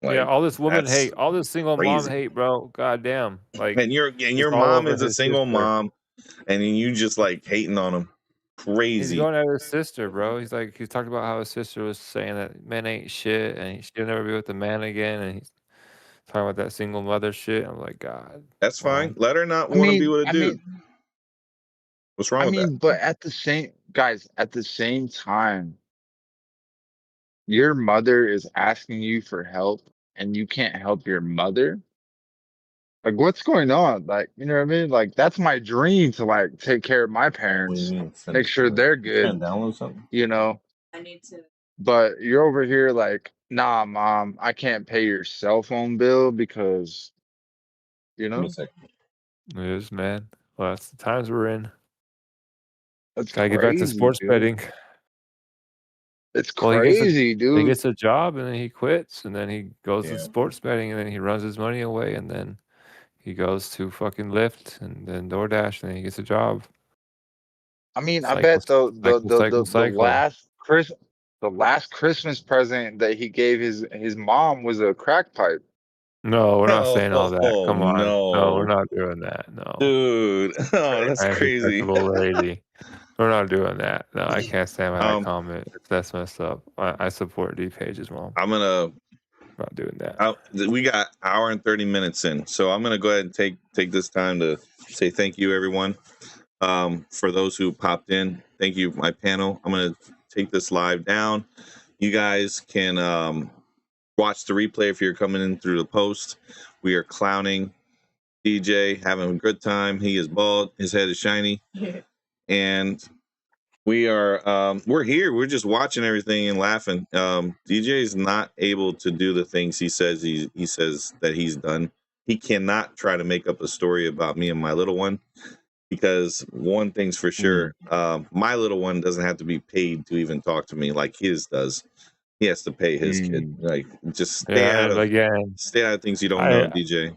Like, yeah, all this woman that's hate, all this single mom crazy. hate, bro. Goddamn. Like, And your it's all mom over is a his single sister. mom, and then you just like hating on him. He's Crazy. going at his sister, bro. He's talking about how his sister was saying that men ain't shit and she'll never be with a man again, and he's talking about that single mother shit. I'm like, God. That's fine. Mom. Let her not want to be with a dude. What's wrong with that? But at the same guys, at the same time, your mother is asking you for help and you can't help your mother. Like, what's going on? Like, you know what I mean? Like, that's my dream to like take care of my parents, make sure they're good, Download something. you know. But you're over here like, nah, mom, I can't pay your cell phone bill because, you know, It is, man. Well, that's the times we're in. that's Gotta get back to crazy, sports dude. betting. It's Well, crazy, dude. He gets a job and then he quits and then he goes to sports betting and then he runs his money away and then he goes to fucking Lyft and then DoorDash and then he gets a job. I mean, I Cycle, bet the cycle. last Christmas present that he gave his mom was a crack pipe. No, we're not saying all that. Come on. No, we're No, not doing that. No. dude. Oh, that's crazy. Respectable lady. We're not doing that. No, I can't stand by that comment. That's messed up. I support D Page's mom. I'm gonna not doing that. We got hour and 30 minutes in, so I'm gonna go ahead and take this time to say thank you, everyone. For those who popped in, thank you, my panel. I'm gonna take this live down. You guys can watch the replay if you're coming in through the post. We are clowning DJ, having a good time. He is bald, his head is shiny, and we are we're here. We're just watching everything and laughing. DJ is not able to do the things he says he says that he's done. He cannot try to make up a story about me and my little one, because one thing's for sure, my little one doesn't have to be paid to even talk to me like his does. He has to pay his kid. Like, just stay out of things you don't know, DJ.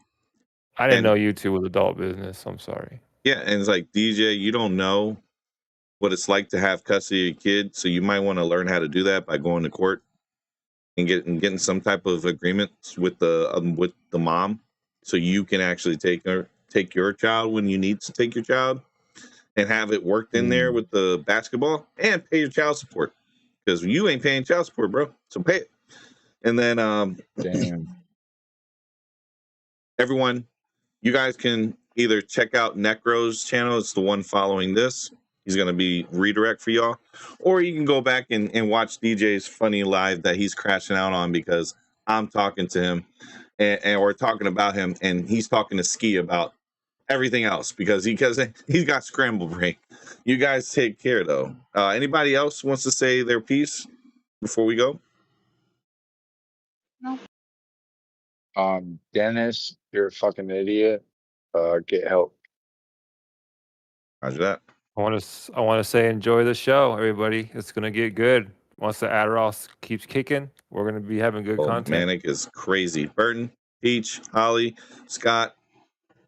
I didn't know you two was adult business. I'm sorry. Yeah, and it's like, DJ, you don't know what it's like to have custody of your kid, so you might want to learn how to do that by going to court and getting some type of agreement with the mom, so you can actually take your child when you need to take your child, and have it worked in there with the basketball, and pay your child support, because you ain't paying child support, bro. So pay it. And then damn, everyone, you guys can either check out Necro's channel. It's the one following this. He's going to be redirect for y'all. Or you can go back and watch DJ's funny live that he's crashing out on, because I'm talking to him and we're talking about him, and he's talking to Ski about everything else because he's got scramble brain. You guys take care, though. Anybody else wants to say their piece before we go? No. Dennis, you're a fucking idiot. Get help. Roger that. I want to say enjoy the show, everybody. It's gonna get good. Once the Adderall keeps kicking, we're gonna be having good content. Manic is crazy. Burton, Peach, Holly, Scott,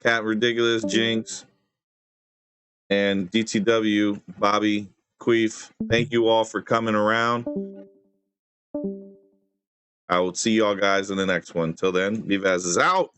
Cat Ridiculous, Jinx, and DTW, Bobby, Queef. Thank you all for coming around. I will see y'all guys in the next one. Till then, Vivaz is out.